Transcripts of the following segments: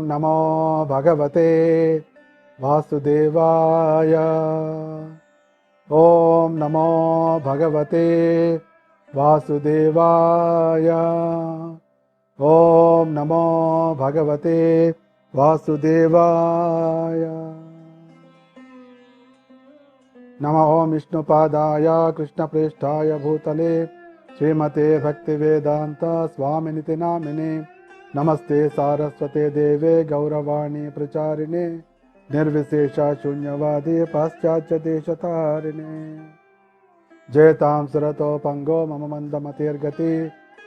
नमो भगवते वासुदेवाय। ओम नमो भगवते वासुदेवाय। ओम नमो भगवते वासुदेवाय। नमो ओम विष्णुपादाय कृष्णप्रेष्ठाय भूतले श्रीमते भक्तिवेदांत स्वामिनिति नामिने। नमस्ते सारस्वते देवे गौरवाणी प्रचारिणे निर्विशेष शून्यवादी पाश्चात्य देशतारिणे। जयतां सुरतो पंगो मम मंदमतिर्गति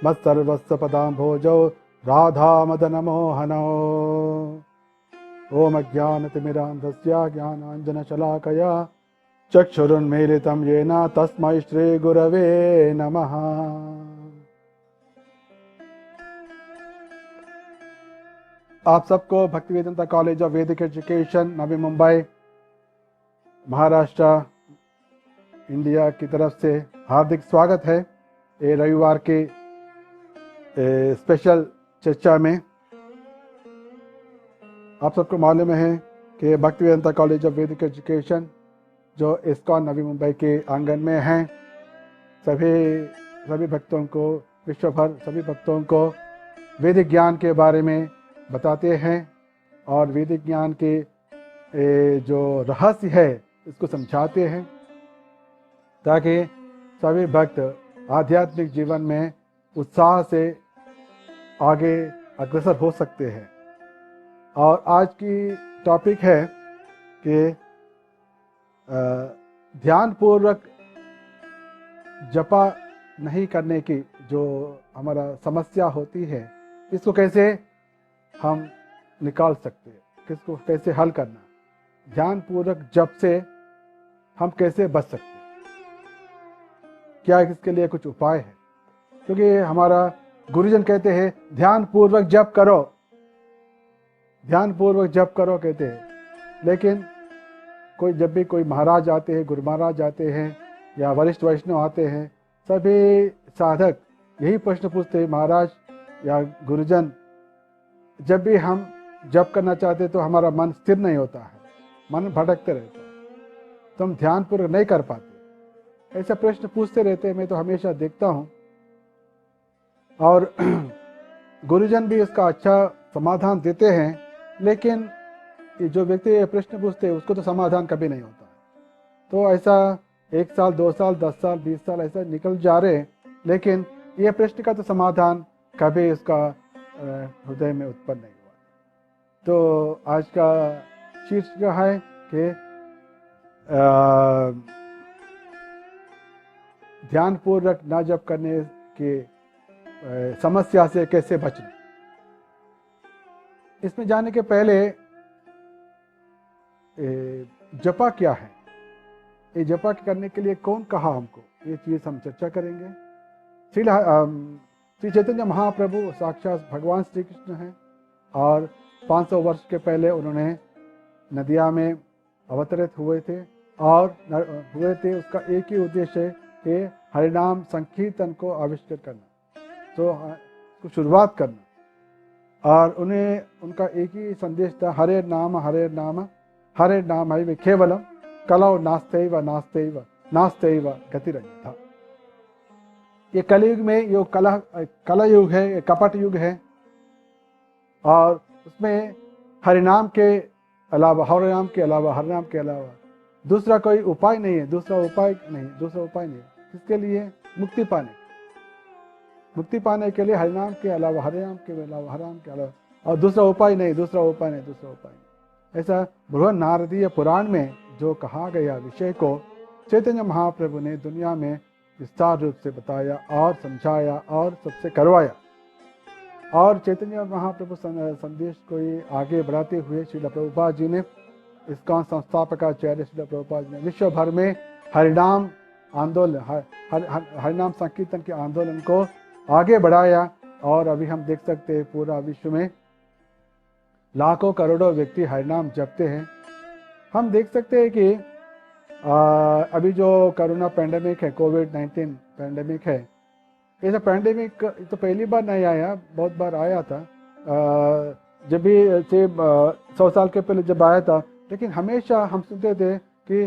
मत्सर्वस्य पदाम्भोजौ राधा मदन मोहनौ। ओम अज्ञानतिमिरान्धस्य ज्ञानाञ्जनशलाकया चक्षुरुन्मीलितं येन तस्मै श्रीगुरवे नमः। आप सबको भक्तिवेदांता कॉलेज ऑफ वैदिक एजुकेशन नवी मुंबई महाराष्ट्र इंडिया की तरफ से हार्दिक स्वागत है। ये रविवार के स्पेशल चर्चा में आप सबको मालूम है कि भक्तिवेदांता कॉलेज ऑफ वैदिक एजुकेशन जो इस्कॉन नवी मुंबई के आंगन में हैं, सभी भक्तों को विश्व भर सभी भक्तों को वैदिक ज्ञान के बारे में बताते हैं और वैदिक ज्ञान के जो रहस्य है इसको समझाते हैं ताकि सभी भक्त आध्यात्मिक जीवन में उत्साह से आगे अग्रसर हो सकते हैं। और आज की टॉपिक है कि ध्यान पूर्वक जपा नहीं करने की जो हमारा समस्या होती है, इसको कैसे हम निकाल सकते हैं, किसको कैसे हल करना, ध्यान पूर्वक जप से हम कैसे बच सकते हैं, क्या इसके लिए कुछ उपाय है। क्योंकि हमारा गुरुजन कहते हैं ध्यान पूर्वक जप करो, ध्यान पूर्वक जप करो कहते हैं, लेकिन जब भी कोई महाराज आते हैं, गुरु महाराज आते हैं या वरिष्ठ वैष्णव आते हैं, सभी साधक यही प्रश्न पूछते हैं, महाराज या गुरुजन, जब भी हम जप करना चाहते हैं तो हमारा मन स्थिर नहीं होता है, मन भटकते रहता है, तो हम ध्यान पूर्वक नहीं कर पाते। ऐसा प्रश्न पूछते रहते हैं, मैं तो हमेशा देखता हूँ। और गुरुजन भी इसका अच्छा समाधान देते हैं, लेकिन जो व्यक्ति ये प्रश्न पूछते हैं उसको तो समाधान कभी नहीं होता है। तो ऐसा 1 साल 2 साल 10 साल 20 साल ऐसा निकल जा रहे, लेकिन ये प्रश्न का तो समाधान कभी इसका हृदय में उत्पन्न नहीं हुआ। तो आज का शीर्षक है कि ध्यान पूर्वक ना जप करने की समस्या से कैसे बचना। इसमें जाने के पहले जपा क्या है, ये जपा करने के लिए कौन कहा हमको, ये चीज हम चर्चा करेंगे। श्री चैतन्य महाप्रभु साक्षात भगवान श्री कृष्ण हैं और 500 वर्ष के पहले उन्होंने नदिया में अवतरित हुए थे और उसका एक ही उद्देश्य है कि हरिनाम संकीर्तन को आविष्कार करना, तो शुरुआत करना। और उन्हें उनका एक ही संदेश था, हरे नाम हरे नाम हरे नाम है केवलम कलौ नास्तेव नास्तेव नास्तेव गतिरन्यथा। ये कलयुग में यो कला युग है, ये कपट युग है और उसमें हरिनाम के अलावा हरिनाम के अलावा दूसरा कोई उपाय नहीं है, दूसरा उपाय नहीं। किसके लिए? मुक्ति पाने के लिए हरिनाम के अलावा और दूसरा उपाय नहीं। ऐसा बृहद नारदीय पुराण में जो कहा गया विषय को चैतन्य महाप्रभु ने दुनिया में विस्तार रूप से बताया और समझाया और सबसे करवाया। और चैतन्य महाप्रभु संदेश को आगे बढ़ाते हुए श्रील प्रभुपाद जी ने, इस्कॉन संस्थापकाचार्य श्रील प्रभुपाद जी ने विश्व भर में हरिनाम आंदोलन हरिनाम संकीर्तन के आंदोलन को आगे बढ़ाया। और अभी हम देख सकते हैं पूरा विश्व में लाखों करोड़ों व्यक्ति हरिनाम जपते हैं। हम देख सकते हैं कि अभी जो कोरोना पैंडेमिक है, कोविड-19 पैंडेमिक है, ऐसा पैंडेमिक तो पहली बार नहीं आया, बहुत बार आया था। जब भी से 100 साल के पहले जब आया था, लेकिन हमेशा हम सुनते थे कि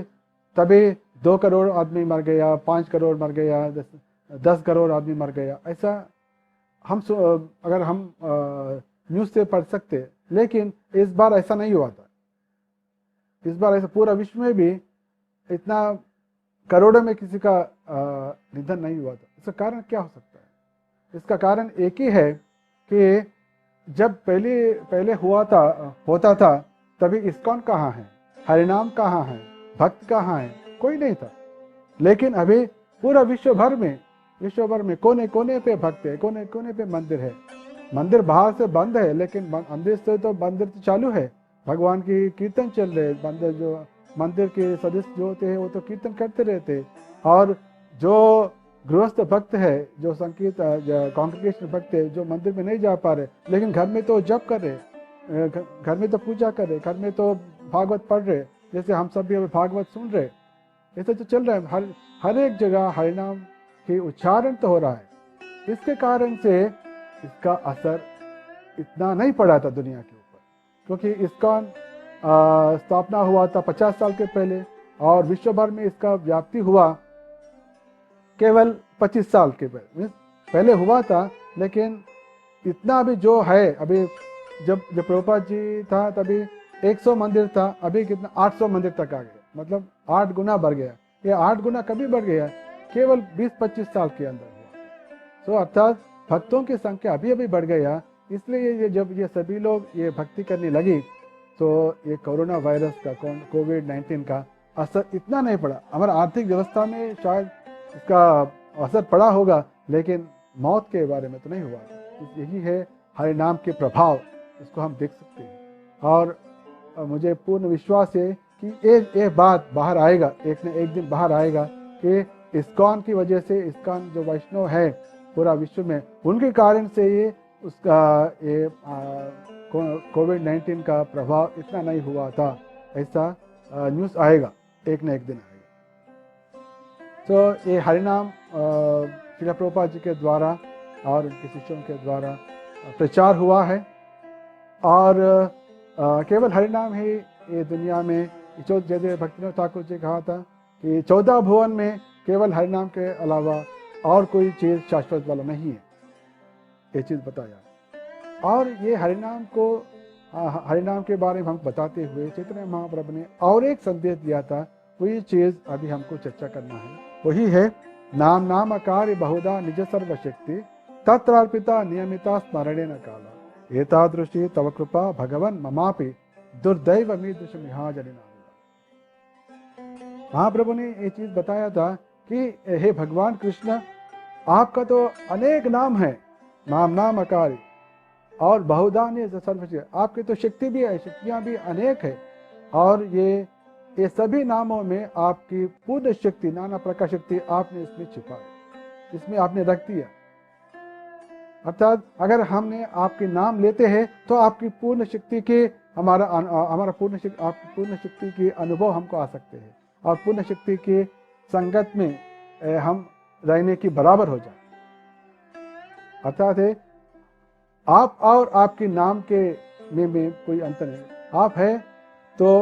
तभी 2 करोड़ आदमी मर गया, 5 करोड़ मर गया, 10 करोड़ आदमी मर गया। ऐसा अगर हम न्यूज़ से पढ़ सकते, लेकिन इस बार ऐसा नहीं हुआ था। इस बार ऐसा पूरा विश्व में भी इतना करोड़ों में किसी का निधन नहीं हुआ था। इसका कारण क्या हो सकता है? इसका कारण एक ही है कि जब पहले होता था तभी इस्कॉन कहाँ है, हरिनाम कहाँ है, भक्त कहाँ है? कोई नहीं था। लेकिन अभी पूरा विश्व भर में कोने कोने पे भक्त है, कोने कोने पे मंदिर है। मंदिर बाहर से बंद है, लेकिन अंदर से तो मंदिर तो चालू है। भगवान की कीर्तन चल रहे, मंदिर के सदस्य जो होते हैं वो तो कीर्तन करते रहते। और जो गृहस्थ भक्त है, जो संकीर्त कांग्रेगेशन भक्त है, जो मंदिर में नहीं जा पा रहे, लेकिन घर में तो जप कर रहे, घर में तो पूजा कर रहे, घर में तो भागवत पढ़ रहे, जैसे हम सब भी अभी भागवत सुन रहे। ऐसा तो चल रहा है, हर एक जगह हरिनाम के उच्चारण तो हो रहा है। इसके कारण से इसका असर इतना नहीं पड़ा था दुनिया के ऊपर, क्योंकि इसका स्थापना हुआ था 50 साल के पहले, और विश्व भर में इसका व्याप्ति हुआ केवल 25 साल के पहले हुआ था। लेकिन इतना अभी जो है, अभी जब प्रभुपाद जी था तभी 100 मंदिर था, अभी कितना 800 मंदिर तक आ गया, मतलब 8 गुना बढ़ गया। ये 8 गुना कभी बढ़ गया? केवल 20-25 साल के अंदर हुआ। तो अर्थात भक्तों की संख्या अभी बढ़ गया। इसलिए जब ये सभी लोग ये भक्ति करने लगी, तो ये कोरोना वायरस का, कोविड-19 का असर इतना नहीं पड़ा। हमारा आर्थिक व्यवस्था में शायद इसका असर पड़ा होगा, लेकिन मौत के बारे में तो नहीं हुआ। यही है हरि नाम के प्रभाव, इसको हम देख सकते हैं। और मुझे पूर्ण विश्वास है कि एक बात बाहर आएगा, एक न एक दिन बाहर आएगा कि इस्कॉन की वजह से, इस्कॉन जो वैष्णव है पूरा विश्व में, उनके कारण से ये कोविड-19 का प्रभाव इतना नहीं हुआ था। ऐसा न्यूज़ आएगा, एक न एक दिन आएगा। तो ये हरिनाम श्रील प्रभुपाद जी के द्वारा और उनके शिष्यों के द्वारा प्रचार हुआ है। और केवल हरिनाम ही ये दुनिया में, जैसे भक्तिनाथ ठाकुर जी कहा था कि 14 भुवन में केवल हरिनाम के अलावा और कोई चीज़ शाश्वत वाला नहीं है, ये चीज़ बताया। और ये हरिनाम के बारे में हम बताते हुए चैतन्य महाप्रभु ने और एक संदेश दिया था। वही चीज़ अभी हमको चर्चा करना है। वही है नाम नाम कार्य बहुधा निज सर्वशक्ति तत्रार्पिता नियमिता स्मरणेन काला एतादृशी तव कृपा भगवन ममापि दुर्दैव मीदृश मिहाजनिना। महाप्रभु ने ये चीज बताया था कि हे भगवान कृष्ण, आपका तो अनेक नाम है, नाम नाम अकारी, और बहुधा निज सर्वशक्ति, आपकी तो शक्ति भी है, शक्तियां भी अनेक है। और ये सभी नामों में आपकी पूर्ण शक्ति, नाना प्रकार शक्ति आपने इसमें छिपाई, इसमें आपने रख दिया। अर्थात अगर हमने आपके नाम लेते हैं तो आपकी पूर्ण शक्ति के हमारा पूर्ण शक्ति के अनुभव हमको आ सकते हैं, और पूर्ण शक्ति के संगत में हम रहने की बराबर हो जाए। अर्थात है आप और आपके नाम के में कोई अंतर नहीं। आप है तो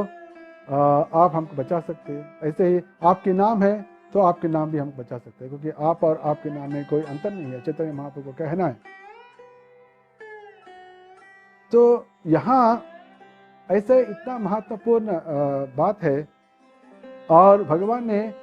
आप हमको बचा सकते हैं, ऐसे ही आपके नाम है तो आपके नाम भी हमको बचा सकते हैं, क्योंकि आप और आपके नाम में कोई अंतर नहीं है, चैतन्य महाप्रभु को कहना है। तो यहाँ ऐसे इतना महत्वपूर्ण बात है, और भगवान ने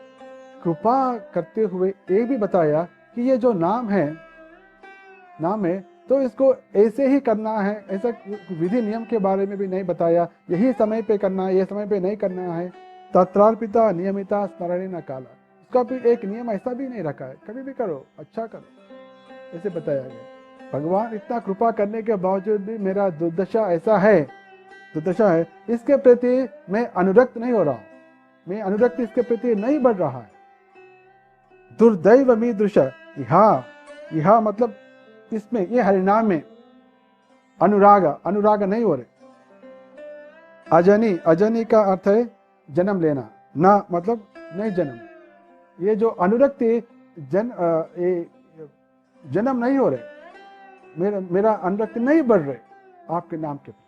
कृपा करते हुए ये भी बताया कि ये जो नाम है तो इसको ऐसे ही करना है, ऐसा विधि नियम के बारे में भी नहीं बताया, यही समय पे करना है, ये समय पे नहीं करना है। तत्रार्पिता नियमिता स्मरणेन काला, इसका भी एक नियम ऐसा भी नहीं रखा है, कभी भी करो, अच्छा करो, ऐसे बताया गया। भगवान इतना कृपा करने के बावजूद भी मेरा दुर्दशा है, इसके प्रति मैं अनुरक्त नहीं हो रहा हूँ, मैं अनुरक्त इसके प्रति नहीं बढ़ रहा है। दुर्दैव मीदृश, यहाँ मतलब इसमें, ये हरिनाम में अनुराग नहीं हो रहे। अजनी का अर्थ है जन्म लेना, ना मतलब नहीं जन्म। ये जो अनुरक्ति जन्म नहीं हो रहे, मेरा अनुरक्ति नहीं बढ़ रहे, आपके नाम के प्रति।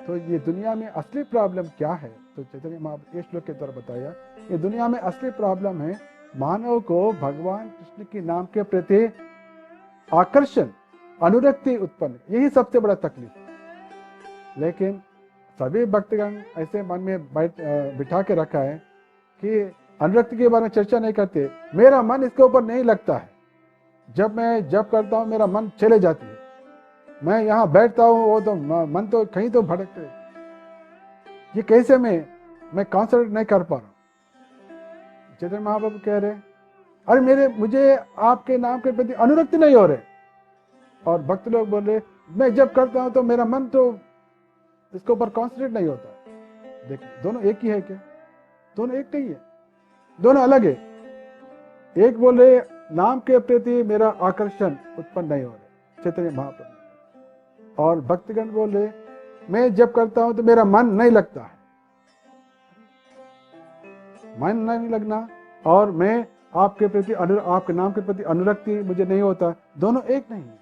तो ये दुनिया में असली प्रॉब्लम क्या है? तो चैतन्य महाप्रभु श्लोक के द्वारा बताया, ये दुनिया में असली प्रॉब्लम है मानव को भगवान कृष्ण के नाम के प्रति आकर्षण, अनुरक्ति उत्पन्न, यही सबसे बड़ा तकलीफ है। लेकिन सभी भक्तगण ऐसे मन में बिठा के रखा है कि अनुरक्ति के बारे में चर्चा नहीं करते। मेरा मन इसके ऊपर नहीं लगता है, जब मैं जप करता हूँ मेरा मन चले जाती है, मैं यहाँ बैठता हूँ वो तो मन तो कहीं तो भटकते, ये कैसे मैं कॉन्सेंट्रेट नहीं कर पा रहा हूँ। चैतन्य महाप्रभु कह रहे, अरे मुझे आपके नाम के प्रति अनुरक्ति नहीं हो रहे। और भक्त लोग बोल रहे, मैं जब करता हूं तो मेरा मन तो इसके ऊपर कॉन्सेंट्रेट नहीं होता। देखिए दोनों एक ही है क्या? दोनों एक नहीं है, दोनों अलग है। एक बोल रहे नाम के प्रति मेरा आकर्षण उत्पन्न नहीं हो रहा, चैतन्य महाप्रभु, और भक्तगण बोल रहे मैं जब करता हूं तो मेरा मन नहीं लगता है, मन नहीं लगना, और मैं आपके प्रति आपके नाम के प्रति अनुरक्ति मुझे नहीं होता। दोनों एक नहीं है।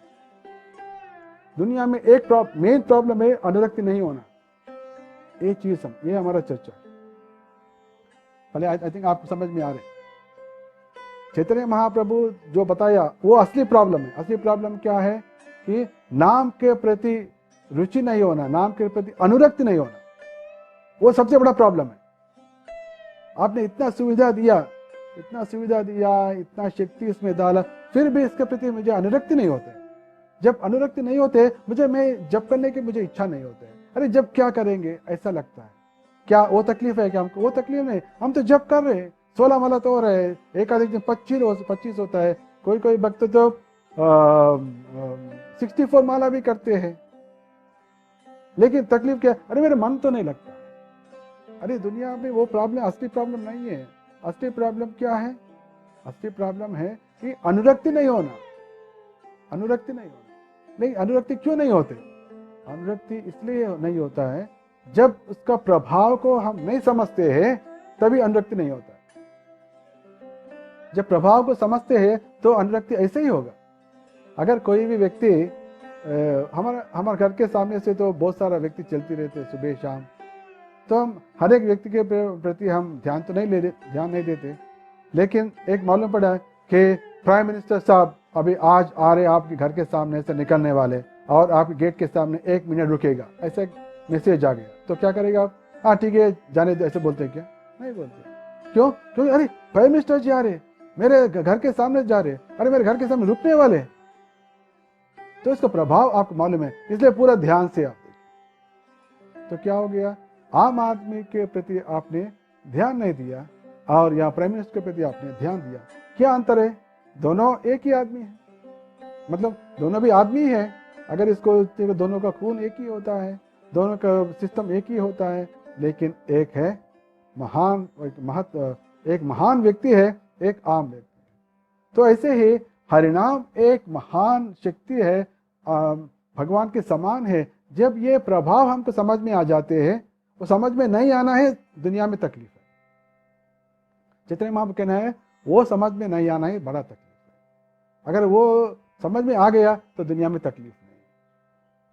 दुनिया में एक मेन प्रॉब्लम है अनुरक्ति नहीं होना। ये चीज ये हमारा चर्चा है। पहले आई थिंक आपको समझ में आ रहे। चैतन्य महाप्रभु जो बताया वो असली प्रॉब्लम है। असली प्रॉब्लम क्या है कि नाम के प्रति रुचि नहीं होना, नाम के प्रति अनुरक्ति नहीं होना, वो सबसे बड़ा प्रॉब्लम है। आपने इतना सुविधा दिया, इतना शक्ति इसमें डाला, फिर भी इसके प्रति मुझे अनुरक्ति नहीं होते। जब अनुरक्ति नहीं होते मैं जब करने की मुझे इच्छा नहीं होते। अरे जब क्या करेंगे ऐसा लगता है। क्या वो तकलीफ है क्या हमको? वो तकलीफ नहीं, हम तो जब कर रहे हैं, 16 माला तो हो रहे हैं, एक आधे दिन 25 होता है, कोई भक्त तो 64 माला भी करते हैं। लेकिन तकलीफ क्या? अरे मेरा मन तो नहीं लगता। अरे दुनिया में वो प्रॉब्लम असली प्रॉब्लम नहीं है। असली प्रॉब्लम क्या है? असली प्रॉब्लम है कि अनुरक्ति नहीं होना। अनुरक्ति नहीं होना। नहीं, अनुरक्ति क्यों नहीं होते? अनुरक्ति इसलिए नहीं होता है जब उसका प्रभाव को हम नहीं समझते हैं, तभी अनुरक्ति नहीं होता है। जब प्रभाव को समझते हैं तो अनुरक्ति ऐसे ही होगा। अगर कोई भी व्यक्ति हमारे घर के सामने से तो बहुत सारा व्यक्ति चलती रहते सुबह शाम, तो हम हर एक व्यक्ति के प्रति हम ध्यान नहीं देते। लेकिन एक मालूम पड़ा कि प्राइम मिनिस्टर साहब अभी आज आ रहे आपके घर के सामने से निकलने वाले, और आपके गेट के सामने 1 मिनट रुकेगा, ऐसा एक मैसेज आ गया, तो क्या करेगा आप? हाँ ठीक है जाने दो, ऐसे बोलते हैं क्या? नहीं बोलते। क्यों? क्योंकि अरे प्राइम मिनिस्टर जी आ रहे, मेरे घर के सामने जा रहे, अरे मेरे घर के सामने रुकने वाले, तो इसका प्रभाव आपको मालूम है, इसलिए पूरा ध्यान से आप देखिए। तो क्या हो गया? आम आदमी के प्रति आपने ध्यान नहीं दिया, और यहाँ प्राइम मिनिस्टर के प्रति आपने ध्यान दिया। क्या अंतर है? दोनों एक ही आदमी है, मतलब दोनों भी आदमी है। अगर इसको दोनों का खून एक ही होता है, दोनों का सिस्टम एक ही होता है, लेकिन एक है एक महान व्यक्ति है, एक आम व्यक्ति है। तो ऐसे ही हरिनाम एक महान शक्ति है, भगवान के समान है। जब ये प्रभाव हमको समझ में आ जाते हैं, वो समझ में नहीं आना है, दुनिया में तकलीफ है। चैतन्य महाप्रभु कहना है वो समझ में नहीं आना है, बड़ा तकलीफ है। अगर वो समझ में आ गया तो दुनिया में तकलीफ नहीं।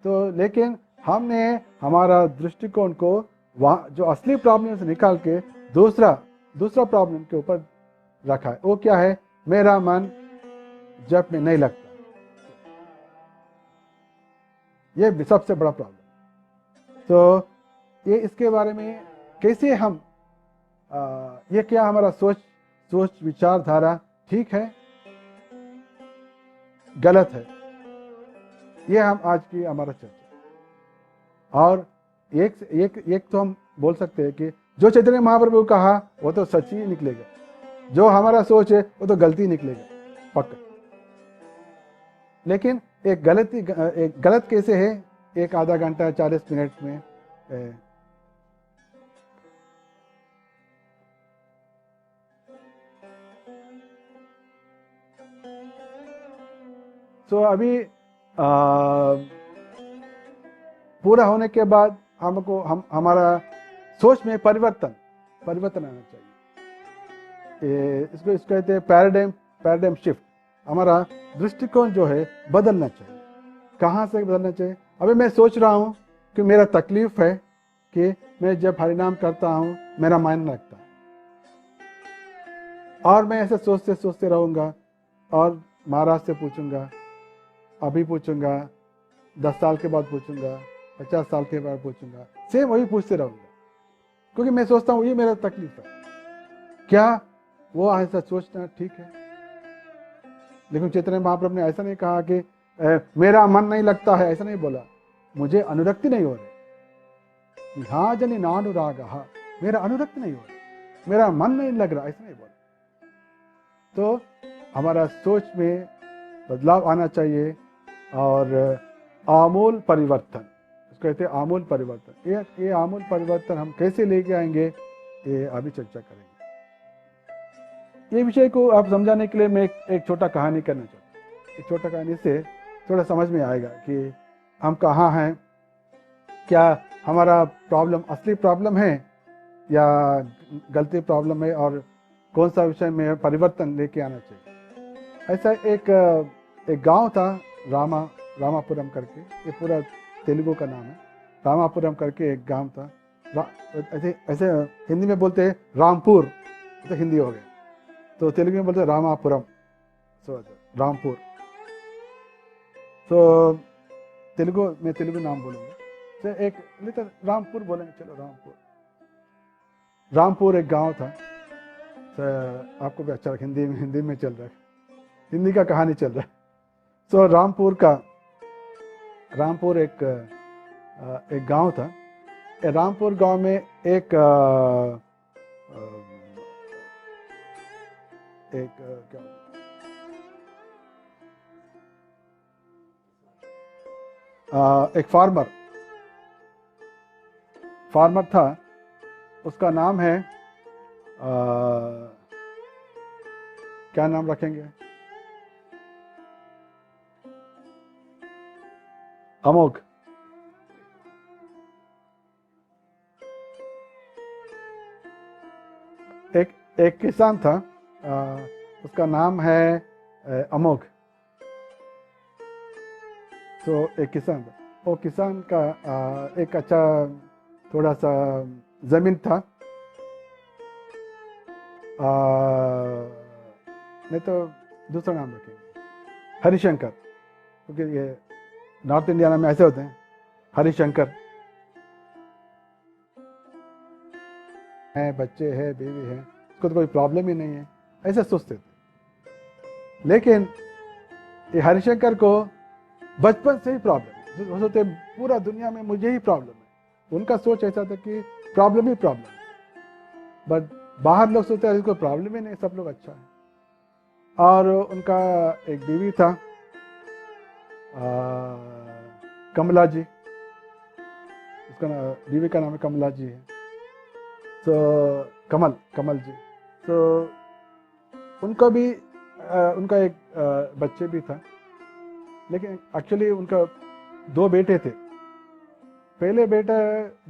तो लेकिन हमने हमारा दृष्टिकोण को जो असली प्रॉब्लम से निकाल के दूसरा प्रॉब्लम के ऊपर रखा है। वो क्या है? मेरा मन जप में नहीं लगता। ये सबसे बड़ा प्रॉब्लम। तो ये इसके बारे में कैसे हम ये क्या हमारा सोच विचारधारा ठीक है, गलत है, ये हम आज की हमारा चर्चा। और एक तो हम बोल सकते हैं कि जो चैतन्य महाप्रभु कहा वो तो सच ही निकलेगा, जो हमारा सोच है वो तो गलती निकलेगा पक्का। लेकिन एक गलत कैसे है? एक आधा घंटा 40 मिनट में तो अभी पूरा होने के बाद हमारा सोच में परिवर्तन आना चाहिए। इसको कहते हैं पैराडाइम शिफ्ट। हमारा दृष्टिकोण जो है बदलना चाहिए। कहाँ से बदलना चाहिए? अभी मैं सोच रहा हूँ कि मेरा तकलीफ है कि मैं जब हरिनाम करता हूँ मेरा मायने लगता है, और मैं ऐसे सोचते सोचते रहूँगा और महाराज से पूछूंगा, अभी पूछूंगा, 10 साल के बाद पूछूंगा, 50 साल के बाद पूछूंगा, सेम वही पूछते रहूँगा, क्योंकि मैं सोचता हूँ ये मेरा तकलीफ है। क्या वो ऐसा सोचना ठीक है? लेकिन चैतन्य महाप्रभु ने ऐसा नहीं कहा कि मेरा मन नहीं लगता है, ऐसा नहीं बोला, मुझे अनुरक्ति नहीं हो रही, हाँ जनी नानुराग, मेरा अनुरक्ति नहीं हो रही, मेरा मन नहीं लग रहा, ऐसा नहीं बोला। तो हमारा सोच में बदलाव आना चाहिए और आमूल परिवर्तन, इसको कहते हैं आमूल परिवर्तन। ये आमूल परिवर्तन हम कैसे लेके आएंगे, ये अभी चर्चा करेंगे। ये विषय को आप समझाने के लिए मैं एक छोटा कहानी करना चाहता हूँ। एक छोटा कहानी से थोड़ा समझ में आएगा कि हम कहाँ हैं, क्या हमारा प्रॉब्लम असली प्रॉब्लम है या गलती प्रॉब्लम है, और कौन सा विषय में परिवर्तन लेके आना चाहिए। ऐसा एक गांव था, रामापुरम करके, ये पूरा तेलुगु का नाम है, रामापुरम करके एक गांव था। ऐसे हिंदी में बोलते हैं रामपुर, तो हिंदी हो गया, तो तेलुगु में बोलते हैं रामापुरम, रामपुर। तो मैं तेलुगु नाम बोलूँगा, तो एक नहीं तो रामपुर बोलेंगे, चलो रामपुर। रामपुर एक गांव था, तो आपको भी अच्छा हिंदी में चल रहा है, हिंदी का कहानी चल रहा है। तो रामपुर एक गांव था। रामपुर गांव में एक फार्मर था, उसका नाम है क्या नाम रखेंगे, अमोघ। एक किसान था, उसका नाम है अमोघ। तो एक किसान था, वो किसान का एक अच्छा थोड़ा सा जमीन था, नहीं तो दूसरा नाम रखेंगे हरिशंकर, क्योंकि ये नॉर्थ इंडिया में ऐसे होते हैं, हरिशंकर है, बच्चे हैं, बीवी है, उसको तो कोई प्रॉब्लम ही नहीं है, ऐसे सोचते थे। लेकिन ये हरिशंकर को बचपन से ही प्रॉब्लम, वो सोचते पूरा दुनिया में मुझे ही प्रॉब्लम है, उनका सोच ऐसा था कि प्रॉब्लम ही प्रॉब्लम। बट बाहर लोग सोचते हैं इसको प्रॉब्लम ही नहीं, सब लोग अच्छा है। और उनका एक बीवी था कमला जी, उसका बीवी का नाम है कमला जी है, तो कमल जी। तो उनका भी उनका एक बच्चे भी था, लेकिन एक्चुअली उनका 2 बेटे थे। पहले बेटा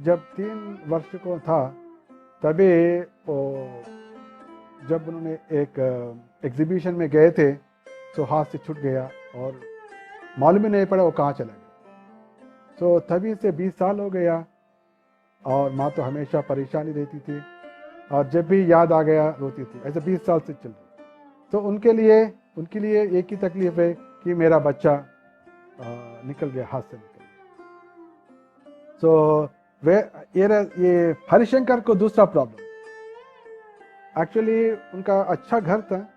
जब 3 वर्ष को था, तभी जब उन्होंने एक एग्जीबिशन में गए थे, तो हाथ से छूट गया और मालूम ही नहीं पड़ा वो कहाँ चला गया। तो तभी से 20 साल हो गया, और माँ तो हमेशा परेशानी रहती थी, और जब भी याद आ गया रोती थी। ऐसे 20 साल से चल रही। तो उनके लिए एक ही तकलीफ है कि मेरा बच्चा निकल गया, हाथ से निकल गया। तो ये हरिशंकर को दूसरा प्रॉब्लम, एक्चुअली उनका अच्छा घर था,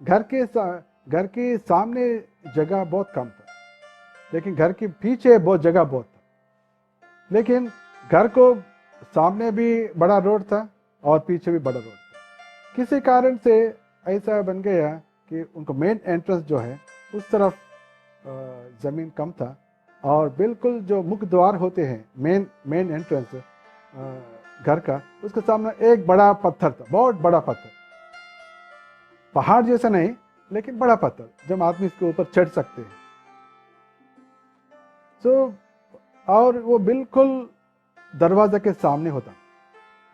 घर के सामने जगह बहुत कम था, लेकिन घर के पीछे जगह बहुत था। लेकिन घर को सामने भी बड़ा रोड था और पीछे भी बड़ा रोड था। किसी कारण से ऐसा बन गया कि उनको मेन एंट्रेंस जो है उस तरफ ज़मीन कम था, और बिल्कुल जो मुख्य द्वार होते हैं, मेन एंट्रेंस घर का, उसके सामने एक बड़ा पत्थर था, बहुत बड़ा पत्थर, पहाड़ जैसा नहीं लेकिन बड़ा पत्थर, जब आदमी इसके ऊपर चढ़ सकते हैं। तो और वो बिल्कुल दरवाजे के सामने होता।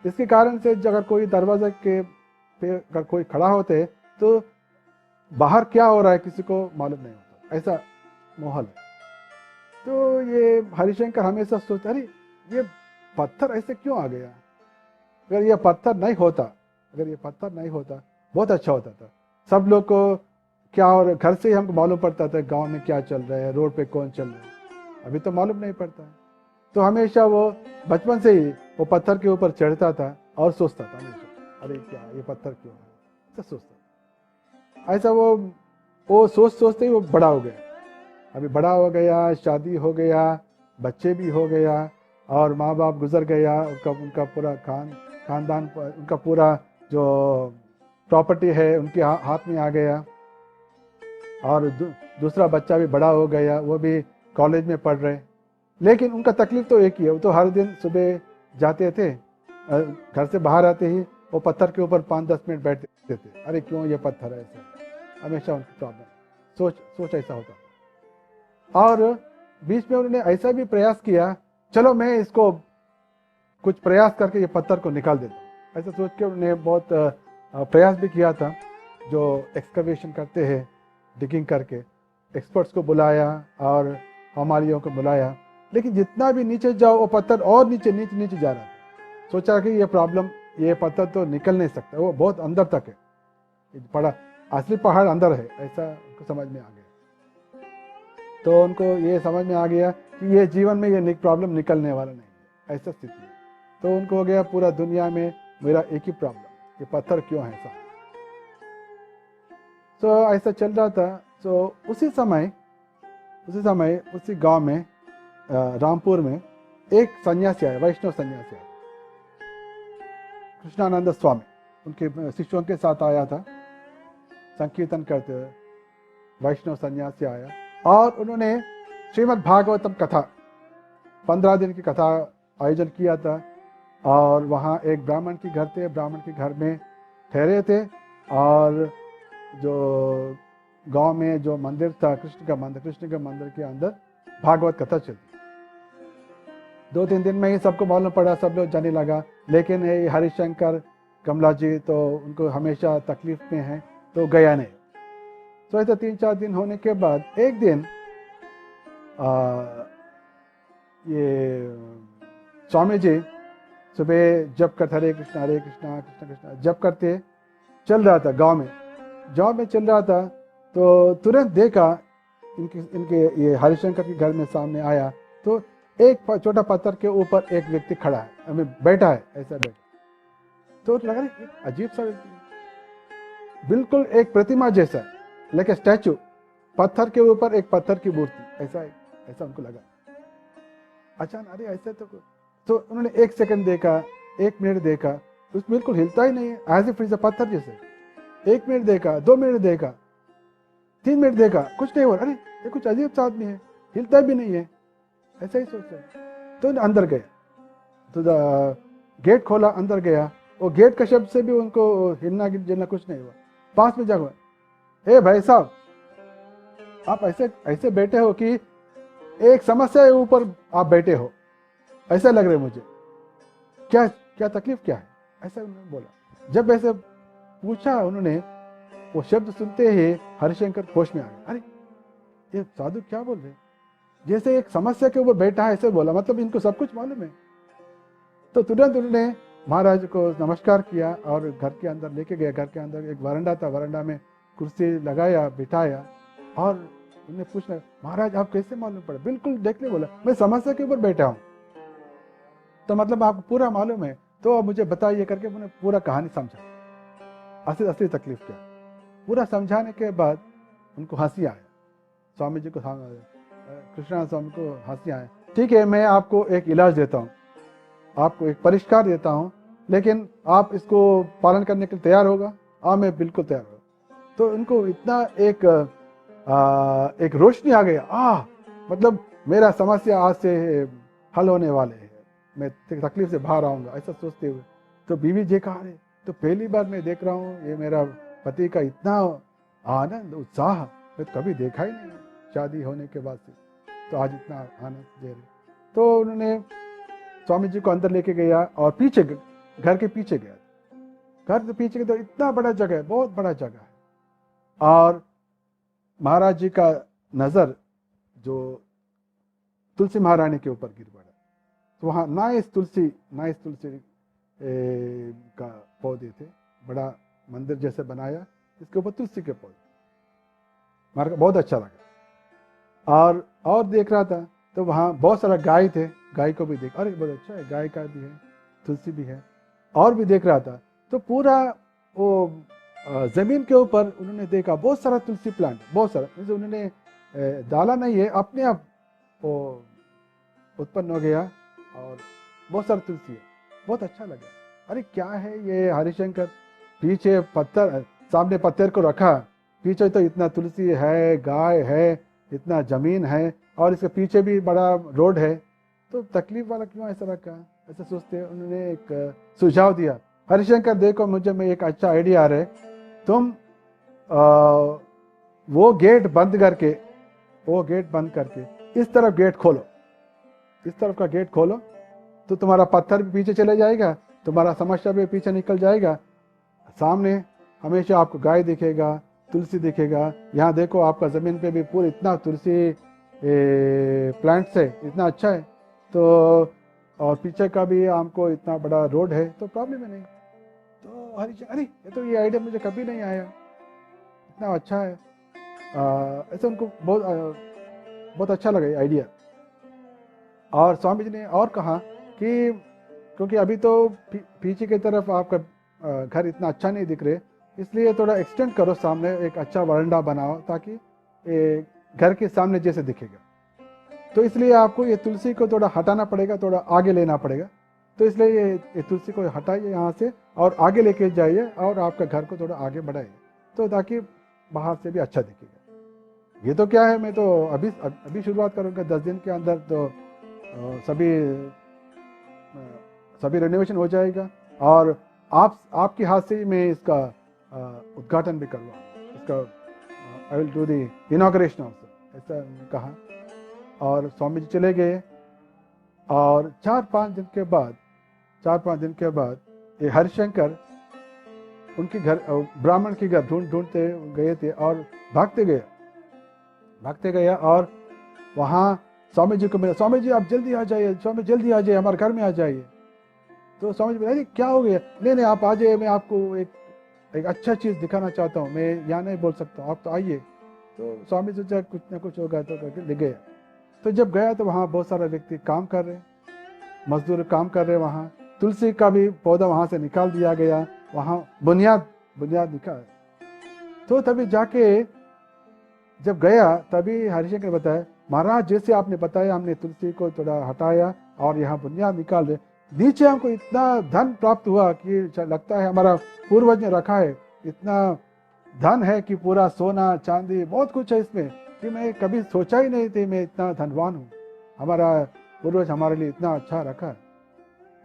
इसके कारण से अगर कोई दरवाजे के पे अगर कोई खड़ा होते तो बाहर क्या हो रहा है किसी को मालूम नहीं होता, ऐसा माहौल है। तो ये हरिशंकर हमेशा सोचता, अरे ये पत्थर ऐसे क्यों आ गया, अगर ये पत्थर नहीं होता, अगर ये पत्थर नहीं होता बहुत अच्छा होता था। सब लोग को क्या, और घर से ही हमको मालूम पड़ता था गांव में क्या चल रहा है, रोड पे कौन चल रहा है, अभी तो मालूम नहीं पड़ता है। तो हमेशा वो बचपन से ही वो पत्थर के ऊपर चढ़ता था और सोचता था हमेशा, अरे क्या ये पत्थर क्यों है, ऐसा सोचता। ऐसा वो सोच सोचते ही वो बड़ा हो गया। अभी बड़ा हो गया, शादी हो गया, बच्चे भी हो गया, और माँ बाप गुजर गया, उनका पूरा खानदान, उनका पूरा जो प्रॉपर्टी है उनके हाथ में आ गया। और दूसरा बच्चा भी बड़ा हो गया, वो भी कॉलेज में पढ़ रहे। लेकिन उनका तकलीफ तो एक ही है, वो तो हर दिन सुबह जाते थे, घर से बाहर आते ही वो पत्थर के ऊपर 5-10 मिनट बैठते थे, अरे क्यों ये पत्थर है, ऐसा हमेशा उनकी प्रॉब्लम, सोच ऐसा होता। और बीच में उन्होंने ऐसा भी प्रयास किया, चलो मैं इसको कुछ प्रयास करके ये पत्थर को निकाल देता हूँ, ऐसा सोच के उन्होंने बहुत प्रयास भी किया था। जो एक्सकवेशन करते हैं, डिगिंग करके, एक्सपर्ट्स को बुलाया और हमालियों को बुलाया, लेकिन जितना भी नीचे जाओ वो पत्थर और नीचे नीचे नीचे जा रहा था। सोचा कि ये प्रॉब्लम, ये पत्थर तो निकल नहीं सकता, वो बहुत अंदर तक है, पड़ा असली पहाड़ अंदर है, ऐसा उनको समझ में आ गया। तो उनको ये समझ में आ गया कि ये जीवन में ये प्रॉब्लम निकलने वाला नहीं है, ऐसा स्थिति है। तो उनको हो गया पूरा दुनिया में मेरा एक ही प्रॉब्लम, ये पत्थर क्यों है ऐसा। तो ऐसा चल रहा था। तो उसी समय उसी गांव में, रामपुर में एक सन्यासी आया, वैष्णव सन्यासी आया, कृष्णानंद स्वामी, उनके शिष्यों के साथ आया था संकीर्तन करते हुए। वैष्णव सन्यासी आया और उन्होंने श्रीमद् भागवतम कथा 15 दिन की कथा आयोजन किया था। और वहाँ एक ब्राह्मण के घर थे, ब्राह्मण के घर में ठहरे थे, और जो गांव में जो मंदिर था, कृष्ण का मंदिर के अंदर भागवत कथा चलती। 2-3 दिन में ही सबको मालूम पड़ा, सब लोग जाने लगा। लेकिन ये हरिशंकर कमला जी तो उनको हमेशा तकलीफ में है, तो गया नहीं। तो ऐसा 3-4 दिन होने के बाद एक दिन ये स्वामी जी सुबह जप करते, हरे कृष्णा कृष्ण कृष्णा जप करते चल रहा था, गांव में चल रहा था। तो तुरंत देखा इनके ये हरिशंकर के घर में सामने आया, तो एक छोटा पत्थर के ऊपर एक व्यक्ति खड़ा है, हमें बैठा है, ऐसा बैठा। तो लगा अजीब सा, बिल्कुल एक प्रतिमा जैसा, लाइक स्टैचू, पत्थर के ऊपर एक पत्थर की मूर्ति, ऐसा उनको लगा। अचानक अरे ऐसे तो उन्होंने 1 सेकंड देखा, 1 मिनट देखा, उस बिल्कुल हिलता ही नहीं है, एज इफ इज अ पत्थर जैसे। 1 मिनट देखा, 2 मिनट देखा, 3 मिनट देखा, कुछ नहीं हुआ। अरे ये कुछ अजीब सा आदमी है, हिलता भी नहीं है, ऐसा ही सोच रहे। तो अंदर गए, तो गेट खोला, अंदर गया। वो गेट का शब्द से भी उनको हिलना गिलना कुछ नहीं हुआ। पास में जाकर, हे भाई साहब, आप ऐसे बैठे हो कि एक समस्या के ऊपर आप बैठे हो, ऐसा लग रहा है मुझे, क्या तकलीफ क्या है, ऐसा उन्होंने बोला। जब ऐसे पूछा उन्होंने, वो शब्द सुनते ही हरिशंकर होश में आ गए। अरे ये साधु क्या बोल रहे, जैसे एक समस्या के ऊपर बैठा है ऐसे बोला, मतलब इनको सब कुछ मालूम है। तो तुरंत उन्होंने महाराज को नमस्कार किया और घर के अंदर लेके गया। घर के अंदर एक वरांडा था, वरांडा में कुर्सी लगाया, बिठाया, और उन्हें पूछना, महाराज आप कैसे मालूम पड़ा? बिल्कुल देखने बोला, मैं समस्या के ऊपर बैठा हूँ, तो मतलब आपको पूरा मालूम है, तो अब मुझे बताइए करके उन्होंने पूरा कहानी समझा, असली तकलीफ क्या। पूरा समझाने के बाद उनको हंसी आया, स्वामी जी को, कृष्णा स्वामी को हंसी आया। ठीक है, मैं आपको एक इलाज देता हूँ, आपको एक परिष्कार देता हूँ, लेकिन आप इसको पालन करने के लिए तैयार होगा? हाँ मैं बिल्कुल तैयार होगा। तो उनको इतना एक रोशनी आ गया, मतलब मेरा समस्या आज से हल होने वाले है, मैं तकलीफ से बाहर आऊंगा, ऐसा सोचते हुए। तो बीवी जी कहा, रहे तो पहली बार मैं देख रहा हूँ, ये मेरा पति का इतना आनंद उत्साह मैं कभी देखा ही नहीं शादी होने के बाद से, तो आज इतना आनंद दे रहे। तो उन्होंने स्वामी जी को अंदर लेके गया और पीछे, घर के पीछे गया। घर के पीछे तो इतना बड़ा जगह है, बहुत बड़ा जगह है, और महाराज जी का नजर जो तुलसी महारानी के ऊपर गिर पड़ा। तो वहाँ नाइस तुलसी का पौधे थे, बड़ा मंदिर जैसे बनाया, इसके ऊपर तुलसी के पौधे, मार्ग बहुत अच्छा लगा। और देख रहा था तो वहाँ बहुत सारा गाय थे, गाय को भी देख, अरे बहुत अच्छा है, गाय का भी है, तुलसी भी है। और भी देख रहा था तो पूरा वो जमीन के ऊपर उन्होंने देखा बहुत सारा तुलसी प्लांट, बहुत सारा, जैसे उन्होंने डाला नहीं है, अपने आप वो उत्पन्न हो गया और बहुत सारा तुलसी है, बहुत अच्छा लगा। अरे क्या है ये हरिशंकर, पीछे पत्थर, सामने पत्थर को रखा, पीछे तो इतना तुलसी है, गाय है, इतना जमीन है, और इसके पीछे भी बड़ा रोड है, तो तकलीफ वाला क्यों ऐसा रखा, ऐसा सोचते। उन्होंने एक सुझाव दिया, हरिशंकर देखो मुझे में एक अच्छा आइडिया आ रहा है, तुम वो गेट बंद करके इस तरफ गेट खोलो, इस तरफ का गेट खोलो, तो तुम्हारा पत्थर भी पीछे चले जाएगा, तुम्हारा समस्या भी पीछे निकल जाएगा, सामने हमेशा आपको गाय दिखेगा, तुलसी दिखेगा। यहाँ देखो आपका ज़मीन पे भी पूरा इतना तुलसी प्लांट्स है, इतना अच्छा है, तो और पीछे का भी हमको इतना बड़ा रोड है, तो प्रॉब्लम है नहीं। तो अरे ये आइडिया मुझे कभी नहीं आया, इतना अच्छा है। ऐसे उनको बहुत अच्छा लगा ये आइडिया। और स्वामी जी ने और कहा कि क्योंकि अभी तो पीछे की तरफ आपका घर इतना अच्छा नहीं दिख रहे, इसलिए थोड़ा एक्सटेंड करो, सामने एक अच्छा वरांडा बनाओ ताकि घर के सामने जैसे दिखेगा। तो इसलिए आपको ये तुलसी को थोड़ा हटाना पड़ेगा, थोड़ा आगे लेना पड़ेगा। तो इसलिए ये तुलसी को हटाइए यहाँ से और आगे लेके जाइए और आपका घर को थोड़ा आगे बढ़ाइए, तो ताकि बाहर से भी अच्छा दिखेगा। ये तो क्या है, मैं तो अभी शुरुआत करूँगा, 10 दिन के अंदर तो सभी रेनोवेशन हो जाएगा, और आपके हाथ से ही मैं इसका उद्घाटन भी करवाऊँ, इसका I will do the inauguration also, ऐसा कहा। और स्वामी जी चले गए, और 4-5 दिन के बाद ये हरिशंकर उनके घर, ब्राह्मण के घर ढूंढते गए थे, और भागते गए और वहाँ स्वामी जी को मिला, स्वामी जी आप जल्दी आ जाइए, स्वामी जल्दी आ जाइए, हमारे घर में आ जाइए। तो स्वामी जी बोले क्या हो गया, नहीं आप आ जाइए, मैं आपको एक अच्छा चीज़ दिखाना चाहता हूँ, मैं यहाँ नहीं बोल सकता, आप तो आइए। तो स्वामी जी सोचा कुछ ना कुछ होगा, तो करके ले गए। तो जब गया तो वहाँ बहुत सारे व्यक्ति काम कर रहे, मजदूर काम कर रहे, वहाँ तुलसी का भी पौधा वहाँ से निकाल दिया गया, वहाँ बुनियाद निकाल। तो तभी जाके जब गया, तभी हरिशंकर ने बताया, महाराज जैसे आपने बताया, हमने तुलसी को थोड़ा हटाया और यहाँ बुनियाद निकाल दे, नीचे हमको इतना धन प्राप्त हुआ कि लगता है हमारा पूर्वज ने रखा है, इतना धन है कि पूरा सोना चांदी बहुत कुछ है इसमें, कि मैं कभी सोचा ही नहीं थी मैं इतना धनवान हूँ, हमारा पूर्वज हमारे लिए इतना अच्छा रखा है।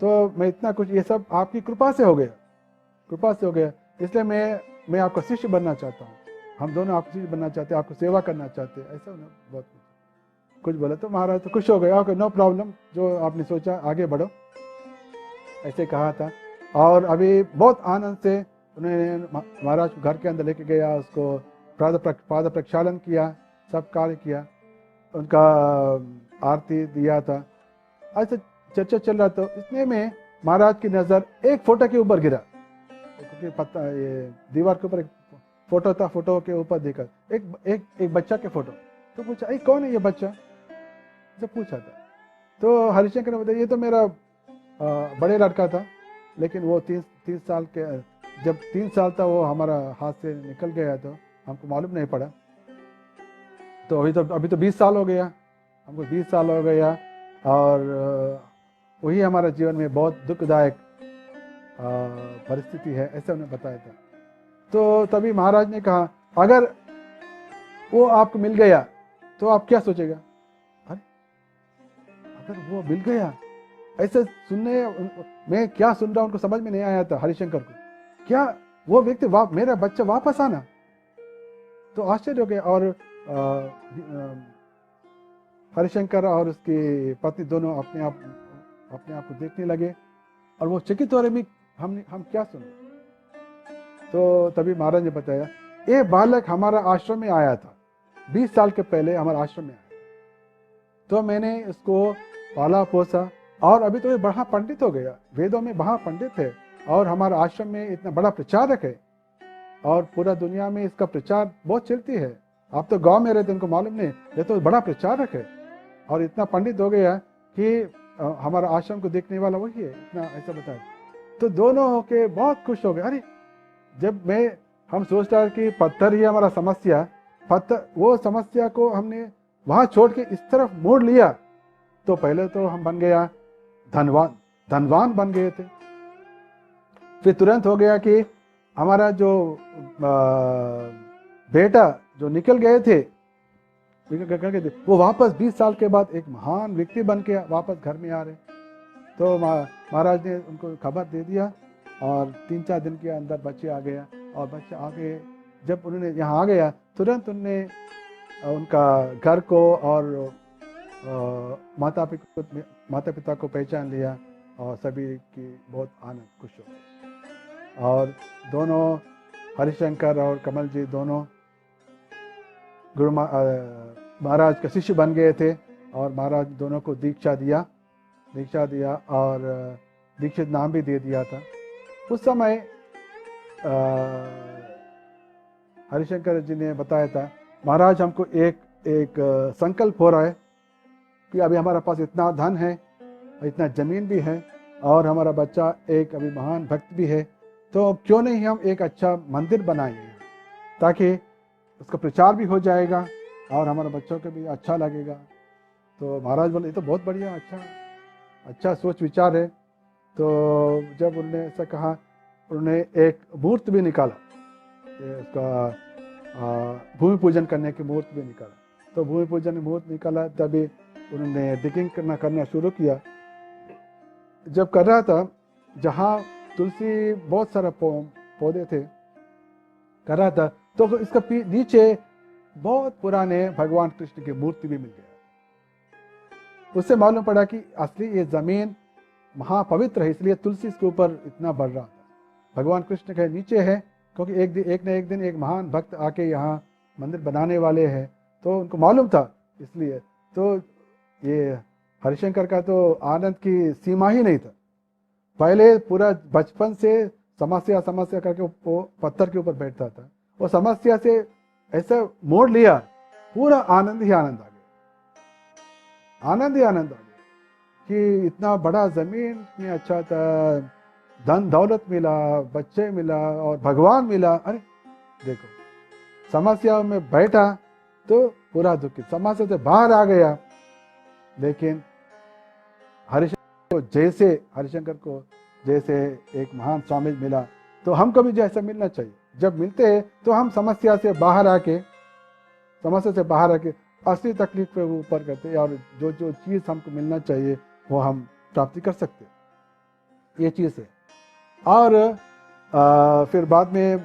तो मैं इतना कुछ, ये सब आपकी कृपा से हो गया, इसलिए मैं आपका शिष्य बनना चाहता हूँ, हम दोनों आपको शिष्य बनना चाहते हैं, आपको सेवा करना चाहते हैं, ऐसा ना बहुत कुछ बोला। तो महाराज तो खुश हो गए, ओके नो प्रॉब्लम, जो आपने सोचा आगे बढ़ो, ऐसे कहा था। और अभी बहुत आनंद से उन्होंने महाराज को घर के अंदर लेके गया, उसको पाद प्रक्षालन किया, सब कार्य किया, उनका आरती दिया था। ऐसे चर्चा चल रहा था, इतने में महाराज की नज़र एक फोटो के ऊपर गिरा, क्योंकि पता ये दीवार के ऊपर एक फोटो था, फोटो के ऊपर देखा एक बच्चा के फोटो। तो पूछा ये कौन है ये बच्चा, जब पूछा था तो हरिशंकर ने बताया ये तो मेरा बड़े लड़का था, लेकिन वो 3 साल के, जब 3 साल था वो हमारा हाथ से निकल गया, तो हमको मालूम नहीं पड़ा। तो अभी तो 20 साल हो गया, हमको 20 साल हो गया, और वही हमारा जीवन में बहुत दुखदायक परिस्थिति है, ऐसा उन्हें बताया था। तो तभी महाराज ने कहा अगर वो आपको मिल गया तो आप क्या सोचेगा, अरे अगर वो मिल गया, ऐसे सुनने में क्या सुन रहा उनको समझ में नहीं आया था हरिशंकर को, क्या वो व्यक्ति मेरा बच्चा वापस आना, तो आश्चर्य हो गया। और हरिशंकर और उसकी पत्नी दोनों अपने आप को देखने लगे, और वो चकित हो रहे हम क्या सुन। तो तभी महाराज ने बताया ये बालक हमारा आश्रम में आया था, 20 साल के पहले हमारे आश्रम में आया, तो मैंने इसको पाला पोसा, और अभी तो ये बड़ा पंडित हो गया, वेदों में बड़ा पंडित है, और हमारा आश्रम में इतना बड़ा प्रचारक है, और पूरा दुनिया में इसका प्रचार बहुत चलती है। आप तो गांव में रहते, उनको मालूम नहीं, ये तो बड़ा प्रचारक है और इतना पंडित हो गया कि हमारा आश्रम को देखने वाला वही है, इतना ऐसा बताया। तो दोनों होके बहुत खुश हो गए। अरे जब हम सोचता कि पत्थर ही हमारा समस्या, पत्थर वो समस्या को हमने वहां छोड़ के इस तरफ मोड़ लिया, तो पहले तो हम बन गया धनवान बन गए थे। फिर तुरंत हो गया कि हमारा जो बेटा जो निकल गए थे वो वापस 20 साल के बाद एक महान व्यक्ति बन के वापस घर में आ रहे। तो महाराज ने उनको खबर दे दिया, और 3-4 दिन के अंदर बच्चे आ गया, और बच्चे आ गए। जब उन्होंने यहाँ आ गया, तुरंत उनने उनका घर को और माता पिता को पहचान लिया, और सभी की बहुत आनंद खुश हो गए। और दोनों हरिशंकर और कमल जी दोनों गुरु महाराज के शिष्य बन गए थे, और महाराज दोनों को दीक्षा दिया और दीक्षित नाम भी दे दिया था। उस समय हरिशंकर जी ने बताया था, महाराज हमको एक संकल्प हो रहा है कि अभी हमारे पास इतना धन है, इतना जमीन भी है, और हमारा बच्चा एक अभी महान भक्त भी है, तो क्यों नहीं हम एक अच्छा मंदिर बनाएंगे, ताकि उसका प्रचार भी हो जाएगा और हमारे बच्चों को भी अच्छा लगेगा। तो महाराज बोले, ये तो बहुत बढ़िया, अच्छा सोच विचार है। तो जब उन्होंने ऐसा कहा, उन्होंने एक मूर्ति भी निकाला, उसका भूमि पूजन करने की मूर्ति भी निकाला। तो भूमि पूजन मूर्ति निकाला, तभी उन्होंने डिगिंग करना शुरू किया। जब कर रहा था, जहाँ तुलसी बहुत सारा पौधे थे कर रहा था, तो इसका नीचे बहुत पुराने भगवान कृष्ण की मूर्ति भी मिल गया। उससे मालूम पड़ा कि असली ये जमीन महापवित्र है, इसलिए तुलसी इसके ऊपर इतना बढ़ रहा था। भगवान कृष्ण के नीचे है, क्योंकि एक न एक दिन एक महान भक्त आके यहाँ मंदिर बनाने वाले हैं, तो उनको मालूम था। इसलिए तो ये हरिशंकर का तो आनंद की सीमा ही नहीं था। पहले पूरा बचपन से समस्या करके वो पत्थर के ऊपर बैठता था, वो समस्या से ऐसा मोड़ लिया, पूरा आनंद ही आनंद आ गया कि इतना बड़ा जमीन में अच्छा था, धन दौलत मिला, बच्चे मिला और भगवान मिला। अरे देखो, समस्या में बैठा तो पूरा दुखित, समस्या से बाहर आ गया। लेकिन हरिशंकर को जैसे एक महान स्वामी मिला, तो हमको भी जैसा मिलना चाहिए। जब मिलते हैं तो हम समस्या से बाहर आके असली तकलीफ पे ऊपर करते हैं, और जो चीज़ हमको मिलना चाहिए वो हम प्राप्ति कर सकते हैं। ये चीज़ है। और फिर बाद में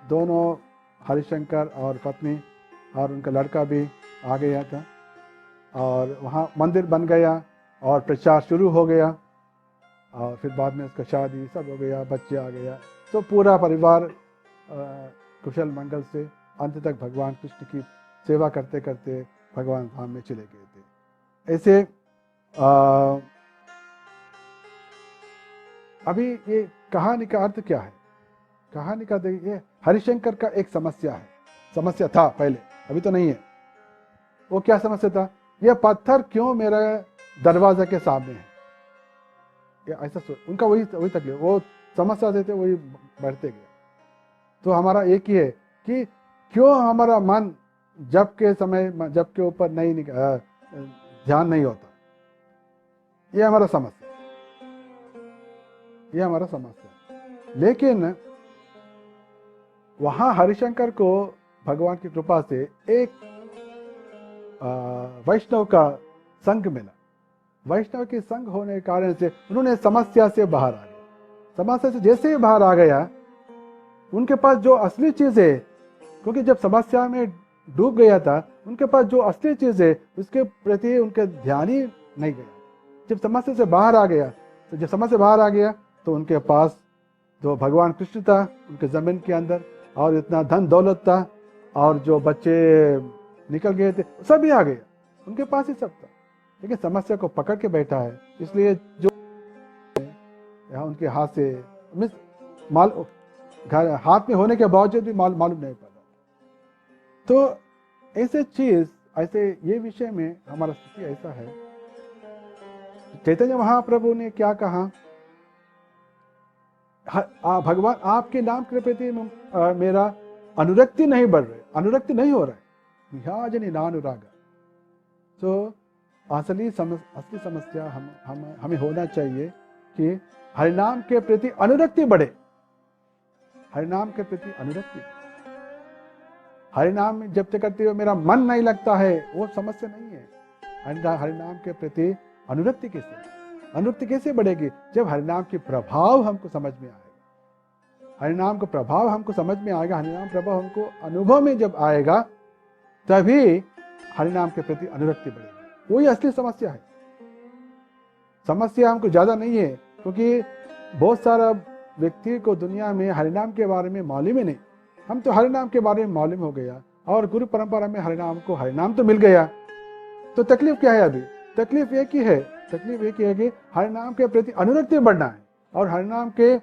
दोनों हरिशंकर और पत्नी और उनका लड़का भी आ गया था, और वहाँ मंदिर बन गया और प्रचार शुरू हो गया, और फिर बाद में उसका शादी सब हो गया, बच्चे आ गया। तो पूरा परिवार कुशल मंगल से अंत तक भगवान कृष्ण की सेवा करते करते भगवान धाम में चले गए थे। ऐसे अभी ये कहानी का अर्थ क्या है? कहानी का देखिए, हरिशंकर का एक समस्या था पहले, अभी तो नहीं है। वो क्या समस्या था? ये पत्थर क्यों मेरा दरवाजा के सामने है? ये ऐसा उनका वही तकलीफ, वो समस्या देते वही बढ़ते गए। तो हमारा एक ही है कि क्यों हमारा मन जब के ऊपर नहीं ध्यान नहीं होता। ये हमारा समस्या। लेकिन वहां हरिशंकर को भगवान की कृपा से एक वैष्णव का संग मिला। वैष्णव के संग होने के कारण से उन्होंने समस्या से बाहर आ गए। समस्या से जैसे ही बाहर आ गया, उनके पास जो असली चीज है, क्योंकि जब समस्या में डूब गया था, उनके पास जो असली चीज है उसके प्रति उनका ध्यान ही नहीं गया। जब समस्या से बाहर आ गया तो उनके पास जो भगवान कृष्ण था उनके जमीन के अंदर, और इतना धन दौलत था, और जो बच्चे निकल गए थे सभी आ गए। उनके पास ही सब था, लेकिन समस्या को पकड़ के बैठा है। इसलिए जो यहाँ उनके हाथ से माल घर हाथ में होने के बावजूद भी मालूम नहीं पड़ा। तो ऐसे चीज, ऐसे ये विषय में हमारा स्थिति ऐसा है। चैतन्य महाप्रभु ने क्या कहा, भगवान आपके नाम के प्रति मेरा अनुरक्ति नहीं बढ़ रही, अनुरक्ति नहीं हो रहा है, विहाजनी नानुरागा। तो असली समस्या हमें होना चाहिए कि हरिनाम के प्रति अनुरक्ति बढ़े, हरिनाम के प्रति अनुरक्ति। हरिनाम जब तक करते हुए मेरा मन नहीं लगता है, वो समस्या नहीं है। हरिनाम के प्रति अनुरक्ति कैसे बढ़ेगी? जब हरिनाम की प्रभाव हमको समझ में आएगा, हरिनाम का प्रभाव हमको समझ में आएगा, हरिनाम प्रभाव हमको अनुभव में जब आएगा, तभी हरिनाम के प्रति अनुरक्ति बढ़ेगी। वही असली समस्या है। समस्या हमको ज्यादा नहीं है, क्योंकि बहुत सारा व्यक्ति को दुनिया में हरिनाम के बारे में मालूम ही नहीं। हम तो हरिनाम के बारे में मालूम हो गया, और गुरु परंपरा में हरिनाम तो मिल गया। तो तकलीफ क्या है? अभी तकलीफ एक ही है, तकलीफ एक ही है कि हरिनाम के प्रति अनुरक्ति बढ़ना है, और हरिनाम के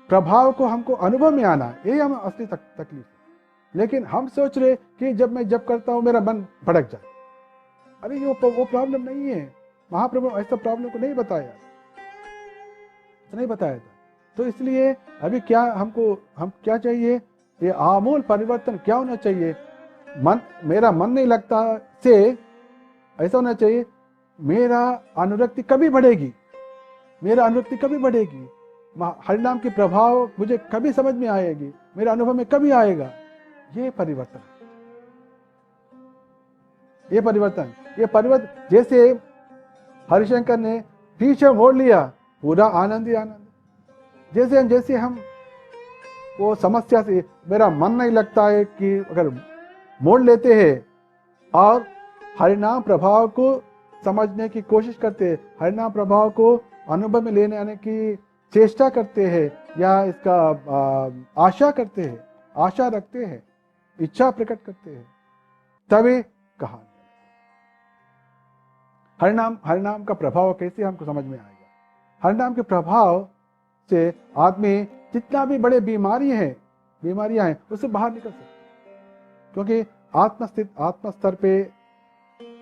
प्रभाव को हमको अनुभव में आना है। यही हम असली तकलीफ है। लेकिन हम सोच रहे कि जब मैं जब करता हूं मेरा मन भड़क जाए। अरे वो प्रॉब्लम नहीं है। महाप्रभु ऐसा प्रॉब्लम को नहीं बताया, नहीं बताया था। तो इसलिए अभी क्या हम क्या चाहिए? ये आमूल परिवर्तन क्या होना चाहिए? मेरा मन नहीं लगता से ऐसा होना चाहिए, मेरा अनुरक्ति कभी बढ़ेगी, मेरा अनुरक्ति कभी बढ़ेगी, हरिनाम की प्रभाव मुझे कभी समझ में आएगी, मेरे अनुभव में कभी आएगा। ये परिवर्तन, ये परिवर्तन जैसे हरिशंकर ने पीछे मोड़ लिया, पूरा आनंद ही आनंद। जैसे हम वो समस्या से मेरा मन नहीं लगता है कि अगर मोड़ लेते हैं और हरिनाम प्रभाव को समझने की कोशिश करते हैं, हरिनाम प्रभाव को अनुभव में लेने आने की चेष्टा करते हैं, या इसका आशा करते हैं, आशा रखते हैं, इच्छा प्रकट करते हैं, तभी कहानी हरिनाम का प्रभाव कैसे हमको समझ में आएगा? हरिनाम के प्रभाव से आदमी जितना भी बड़े बीमारियां हैं उससे बाहर निकल सकते, क्योंकि आत्मस्तर पे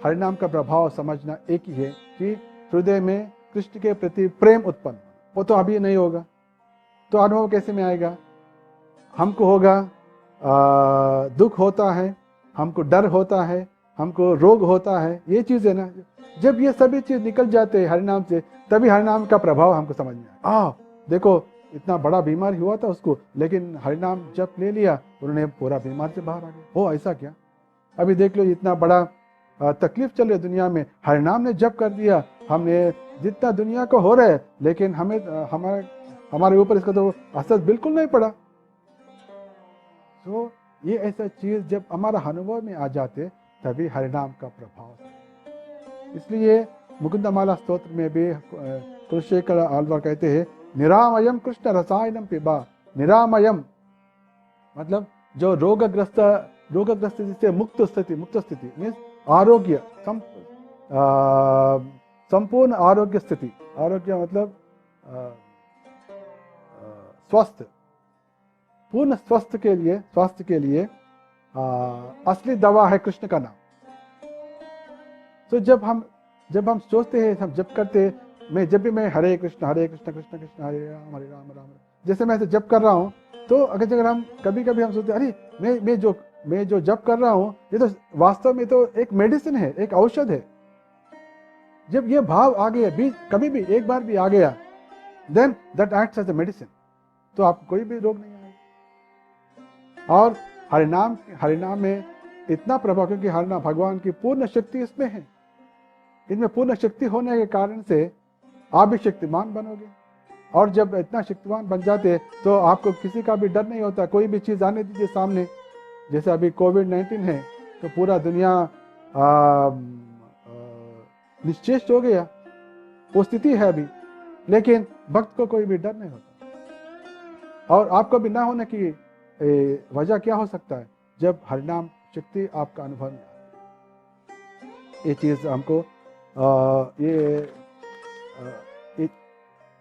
हरिनाम का प्रभाव समझना एक ही है कि हृदय में कृष्ण के प्रति प्रेम उत्पन्न। वो तो अभी नहीं होगा, तो अनुभव कैसे में आएगा? हमको होगा दुख होता है, हमको डर होता है, हमको रोग होता है, ये चीज है ना। जब ये सभी चीज निकल जाते हैं हरिनाम से, तभी हरिनाम का प्रभाव हमको समझ में आया। देखो इतना बड़ा बीमार हुआ था उसको, लेकिन हरिनाम जब ले लिया उन्होंने पूरा बीमार से बाहर आ गया। हो ऐसा क्या? अभी देख लो, इतना बड़ा तकलीफ चल रही है दुनिया में, हरिनाम ने जब कर दिया, हमने जितना दुनिया को हो रहा है, लेकिन हमारे ऊपर इसका तो असर बिल्कुल नहीं पड़ा। तो ये ऐसा चीज जब हमारा अनुभव में आ जाते, तभी हरिनाम का प्रभाव। इसलिए मुकुंदमाला स्तोत्र में भी कुलशेखर आलवार कहते हैं, निरामयम कृष्ण रसायनम पिबा। निरामयम मतलब जो रोगग्रस्त से मुक्त स्थिति मीन्स आरोग्य, संपूर्ण आरोग्य स्थिति। आरोग्य मतलब स्वस्थ, पूर्ण स्वास्थ्य के लिए असली दवा है कृष्ण का नाम। तो जब हम सोचते हैं, हम जप करते हैं, जब भी मैं हरे कृष्ण कृष्ण कृष्ण हरे राम राम राम, जैसे मैं जप कर रहा हूँ, तो अगर हम कभी हम सोचते हैं, अरे मैं जो जप कर रहा हूँ, ये तो वास्तव में तो एक मेडिसिन है, एक औषध है। जब ये भाव आ गया, कभी भी एक बार भी आ गया, then that acts as a medicine, तो आपको कोई भी रोग नहीं आएगा। और हरिनाम में इतना प्रभाव, क्योंकि हरिनाम भगवान की पूर्ण शक्ति इसमें है। इनमें पूर्ण शक्ति होने के कारण से आप भी शक्तिमान बनोगे, और जब इतना शक्तिमान बन जाते तो आपको किसी का भी डर नहीं होता। कोई भी चीज आने दीजिए सामने, जैसे अभी कोविड-19 है, तो पूरा दुनिया निश्चेष्ट हो गया, वो स्थिति है अभी, लेकिन भक्त को कोई भी डर नहीं होता। और आपको भी ना होने की वजह क्या हो सकता है? जब हरिनाम शक्ति आपका अनुभव में आए। ये चीज़ हमको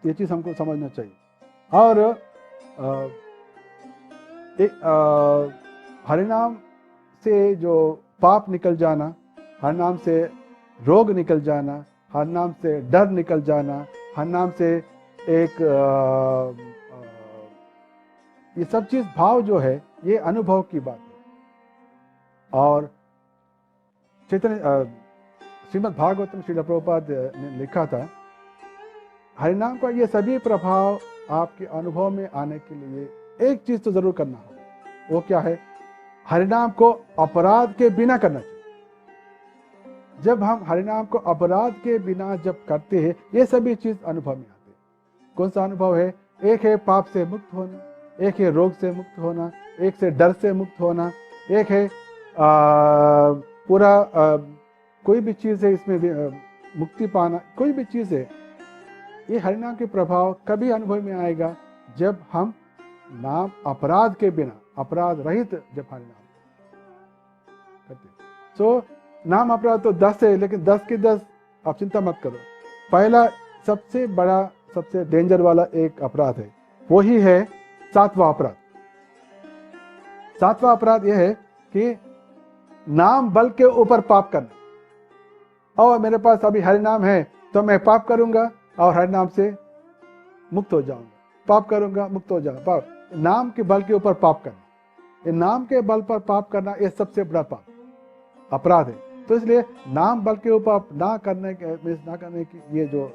ये चीज़ हमको समझना चाहिए। और हरिनाम से जो पाप निकल जाना, हरिनाम से रोग निकल जाना, हरिनाम से डर निकल जाना, हरिनाम से एक ये सब चीज़ भाव जो है ये अनुभव की बात है। और चैतन्य श्रीमद् भागवतम श्रील प्रभुपाद ने लिखा था, हरिनाम का ये सभी प्रभाव आपके अनुभव में आने के लिए एक चीज तो जरूर करना होगा। वो क्या है? हरिनाम को अपराध के बिना करना चाहिए। जब हम हरिनाम को अपराध के बिना जब करते हैं, ये सभी चीज अनुभव में आते हैं। कौन सा अनुभव है? एक है पाप से मुक्त होना, एक है रोग से मुक्त होना, एक से डर से मुक्त होना, एक है पूरा कोई भी चीज है इसमें मुक्ति पाना, कोई भी चीज है। ये हरिनाम के प्रभाव कभी अनुभव में आएगा जब हम नाम अपराध के बिना, अपराध रहित जब हरिनाम करते। सो नाम अपराध तो 10 है, लेकिन 10 के 10 आप चिंता मत करो। पहला सबसे बड़ा, सबसे डेंजर वाला एक अपराध है, वही है 7वां अपराध। 7वां अपराध यह है कि नाम बल के ऊपर पाप करना। और मेरे पास अभी हरिनाम है तो मैं पाप करूंगा और हरिनाम से मुक्त हो जाऊंगा, पाप करूंगा मुक्त हो जाऊंगा। पाप, नाम के बल के ऊपर पाप करना, ये नाम के बल पर पाप करना ये सबसे बड़ा पाप अपराध है। तो इसलिए नाम बल के ऊपर ना करने की ये जो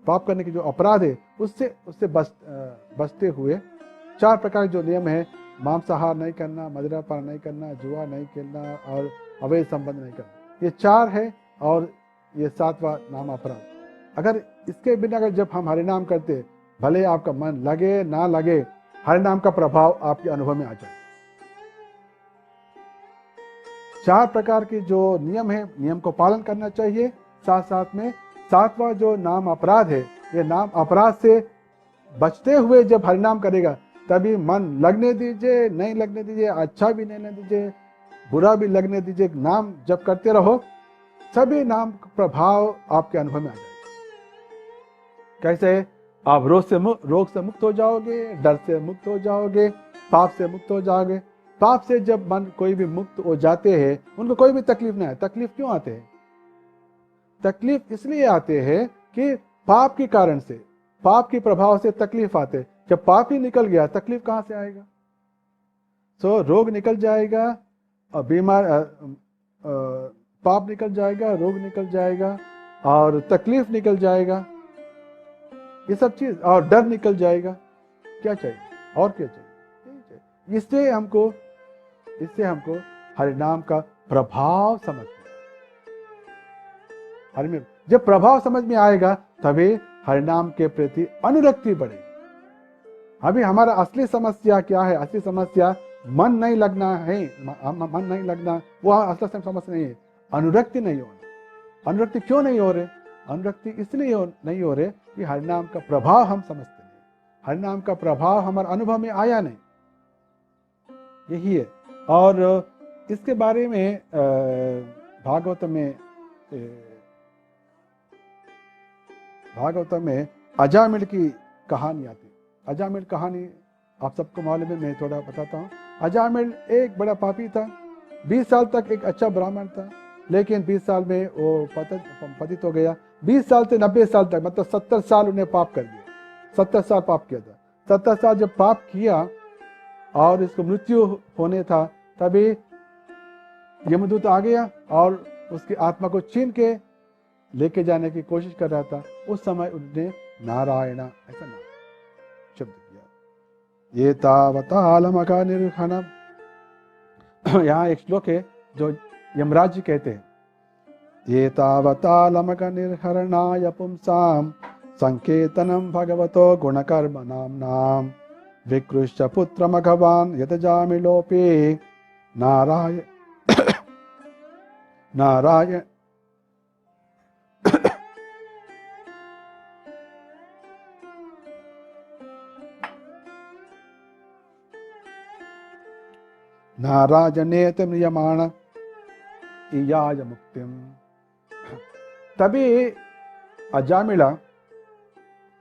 पाप करने की जो अपराध है, उससे बचते हुए 4 प्रकार जो नियम है, मांसाहार नहीं करना, मदिरापान नहीं करना, जुआ नहीं खेलना और अवैध संबंध नहीं करना, ये 4 है। और ये 7वां नाम अपराध। अगर इसके बिना अगर जब हम हरिनाम करते, भले आपका मन लगे ना लगे, हरिनाम का प्रभाव आपके अनुभव में आ जाए। 4 प्रकार के जो नियम है, नियम को पालन करना चाहिए। साथ साथ में 7वां जो नाम अपराध है, ये नाम अपराध से बचते हुए जब हरिनाम करेगा, तभी मन लगने दीजिए, नहीं लगने दीजिए, अच्छा भी नहीं लगने दीजिए, बुरा भी लगने दीजिए, नाम जब करते रहो, सभी नाम का प्रभाव आपके अनुभव में आ जाएगा। कैसे? आप रोग से मुक्त हो जाओगे, डर से मुक्त हो जाओगे, पाप से मुक्त हो जाओगे। पाप से जब मन कोई भी मुक्त हो जाते हैं, उनको कोई भी तकलीफ नहीं है। तकलीफ क्यों आते हैं? तकलीफ इसलिए आते हैं कि पाप के कारण से, पाप के प्रभाव से तकलीफ आते। जब पाप ही निकल गया, तकलीफ कहां से आएगा? सो रोग निकल जाएगा और बीमार, पाप निकल जाएगा, रोग निकल जाएगा और तकलीफ निकल जाएगा, ये सब चीज, और डर निकल जाएगा। क्या चाहिए और क्या चाहिए? इससे हमको हरिनाम का प्रभाव समझ में, हरिनाम जब प्रभाव समझ में आएगा, तभी हरिनाम के प्रति अनुरक्ति बढ़ेगी। अभी हमारा असली समस्या क्या है? असली समस्या मन नहीं लगना है। मन नहीं लगना वो असली समस्या नहीं है, अनुरक्ति नहीं होना। अनुरक्ति क्यों नहीं हो रहे? अनुरक्ति इसलिए नहीं हो रहे कि हरिनाम का प्रभाव हम समझते नहीं, हरिनाम का प्रभाव हमारे अनुभव में आया नहीं, यही है। और इसके बारे में भागवत में अजामिल की कहानी आती है। अजामिल कहानी आप सबको मालूम है, मैं थोड़ा बताता हूँ। अजामिल एक बड़ा पापी था, 20 साल तक एक अच्छा ब्राह्मण था, लेकिन 20 साल में वो पतित हो गया। 20 साल से 90 साल तक, मतलब 70 साल उन्हें पाप कर दिया। 70 साल पाप किया था। 70 साल जब पाप किया और इसको मृत्यु होने था, तभी यमदूत आ गया और उसकी आत्मा को छीन के लेके जाने की कोशिश कर रहा था। उस समय उन्होंने नारायणा ऐसा नाम शब्द किया। ये तावतालमका निर्हणम। यहाँ एक श्लोक है जो यमराज जी कहते हैं, ये तावतालमका निर्हरणाय पुंसाम संकेतनम भगवतो गुणकर्म नाम विकृष्य पुत्र मघवान यतजामिलोपे नारायण नारायण नाराजनेत म्रियमाण इयाय मुक्तिम। तभी अजामिला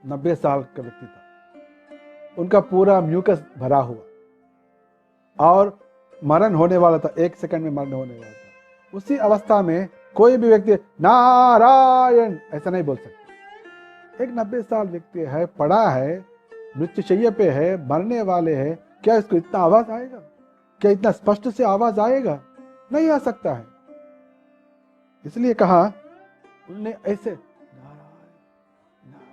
90 साल का व्यक्ति था, उनका पूरा म्यूकस भरा हुआ और मरण होने वाला था, 1 सेकंड में मरण होने वाला था। उसी अवस्था में कोई भी व्यक्ति नारायण ऐसा नहीं बोल सकता। एक 90 साल व्यक्ति है, पड़ा है, मृत्युशैया पे है, मरने वाले है, क्या इसको इतना आवाज आएगा? क्या इतना स्पष्ट से आवाज आएगा? नहीं आ सकता है। इसलिए कहा उन्होंने ऐसे नारायण नारायण,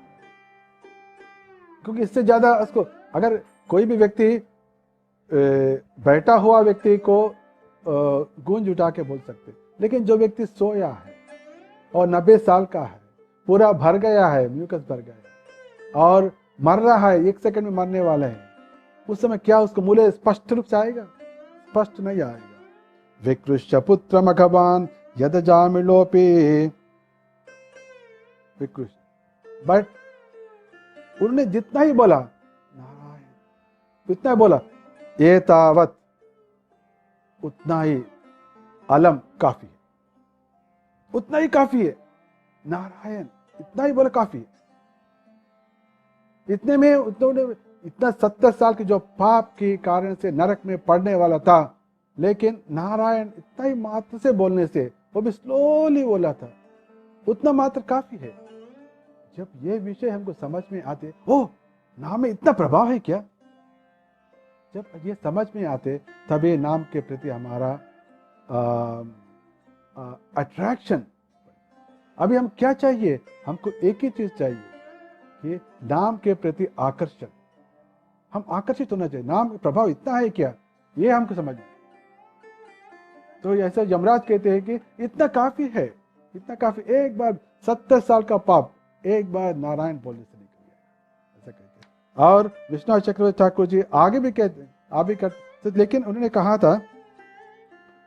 क्योंकि इससे ज्यादा उसको, अगर कोई भी व्यक्ति बैठा हुआ व्यक्ति को गूंज उठा के बोल सकते, लेकिन जो व्यक्ति सोया है और 90 साल का है, पूरा भर गया है, म्यूकस भर गया है और मर रहा है, 1 सेकंड में मरने वाला है, उस समय क्या उसको मूल्य स्पष्ट रूप से आएगा? स्पष्ट नहीं आएगा। विकृष्य पुत्र मघवान यद जामिलोपी विकृष्य, बट उन्होंने जितना ही बोला नारायण, इतना बोला, ये तावत, उतना ही अलम काफी है, उतना ही काफी है, नारायण इतना ही बोला काफी है। इतने में इतना 70 साल की जो पाप के कारण से नरक में पड़ने वाला था, लेकिन नारायण इतना ही मात्र से बोलने से, वो भी स्लोली बोला था, उतना मात्र काफी है। जब ये विषय हमको समझ में आते, ओ नाम में इतना प्रभाव है क्या, जब ये समझ में आते तभी नाम के प्रति हमारा अट्रैक्शन। अभी हम क्या चाहिए? हमको एक ही चीज चाहिए कि नाम के प्रति आकर्षण, हम आकर्षित होना चाहिए। नाम का प्रभाव इतना है क्या, ये हमको समझना। तो ऐसा यमराज कहते हैं कि इतना काफी है, इतना काफी। एक बार 70 साल का पाप एक बार नारायण बोलने से निकल गया, ऐसा कहते हैं। और विष्णु चक्रवर्ती ठाकुर जी आगे भी कहते हैं, आगे करते, लेकिन उन्होंने कहा था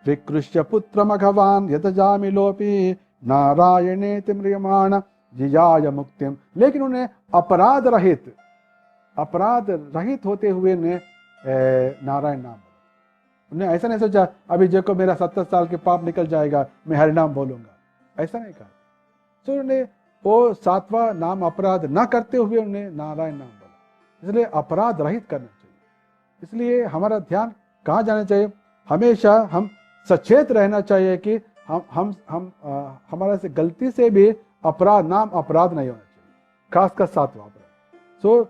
विकृष्य पुत्र मघवान यद जामिलोपी नारायणे तिम्रियमाण जिजाय मुक्तिम। लेकिन उन्हें अपराध रहित होते हुए ने नारायण नाम, उन्हें ऐसा नहीं सोचा अभी देखो मेरा 70 साल के पाप निकल जाएगा, मैं हरिनाम बोलूंगा, ऐसा नहीं कहा। तो उन्होंने वो 7वां नाम अपराध ना करते हुए उन्हें नारायण नाम बोला। इसलिए अपराध रहित करना चाहिए। इसलिए हमारा ध्यान कहाँ जाना चाहिए? हमेशा हम सचेत रहना चाहिए कि हम हमारा से गलती से भी नाम अपराध नहीं होना चाहिए, खासकर 7वां अपराध। सो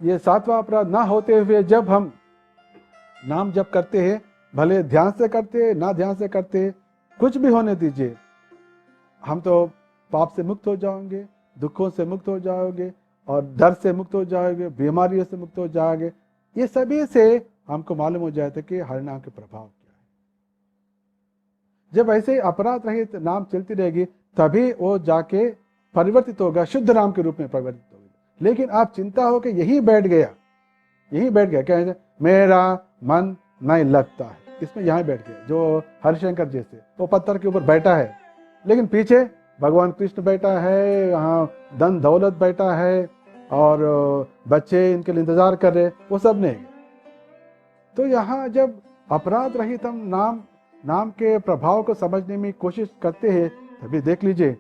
ये 7वां अपराध ना होते हुए जब हम नाम जप करते हैं, भले ध्यान से करते ना ध्यान से करते, कुछ भी होने दीजिए, हम तो पाप से मुक्त हो जाओगे, दुखों से मुक्त हो जाओगे और डर से मुक्त हो जाओगे, बीमारियों से मुक्त हो जाओगे। ये सभी से हमको मालूम हो जाता है कि हरिनाम के प्रभाव क्या है। जब ऐसे ही अपराध रहित नाम चलती रहेगी तभी वो जाके परिवर्तित होगा, शुद्ध नाम के रूप में परिवर्तित होगा। लेकिन आप चिंता हो कि यही बैठ गया क्या है, मेरा मन नहीं लगता है, इसमें यहाँ बैठ गया। जो हरिशंकर जैसे वो पत्थर के ऊपर बैठा है, लेकिन पीछे भगवान कृष्ण बैठा है, यहाँ धन दौलत बैठा है और बच्चे इनके लिए इंतजार कर रहे, वो सब नहीं। तो यहाँ जब अपराध रहित हम नाम के प्रभाव को समझने में कोशिश करते हैं, तभी देख लीजिए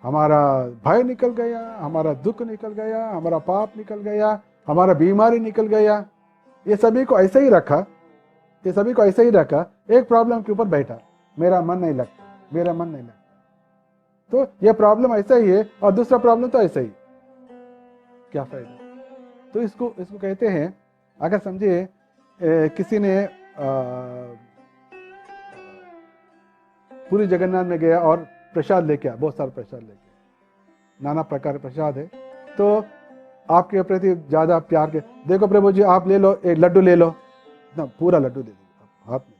हमारा भय निकल गया, हमारा दुख निकल गया, हमारा पाप निकल गया, हमारा बीमारी निकल गया। ये सभी को ऐसे ही रखा, एक प्रॉब्लम के ऊपर बैठा, मेरा मन नहीं लगता। तो ये प्रॉब्लम ऐसा ही है और दूसरा प्रॉब्लम तो ऐसा ही, क्या फायदा? तो इसको कहते हैं, अगर समझिए किसी ने पूरी जगन्नाथ में गया और प्रसाद लेके आया, बहुत सारा प्रसाद लेके, नाना प्रकार का प्रसाद है, तो आपके प्रति ज्यादा प्यार के, देखो प्रभु जी आप ले लो, एक लड्डू ले लो, ना पूरा लड्डू दे दो हाथ में।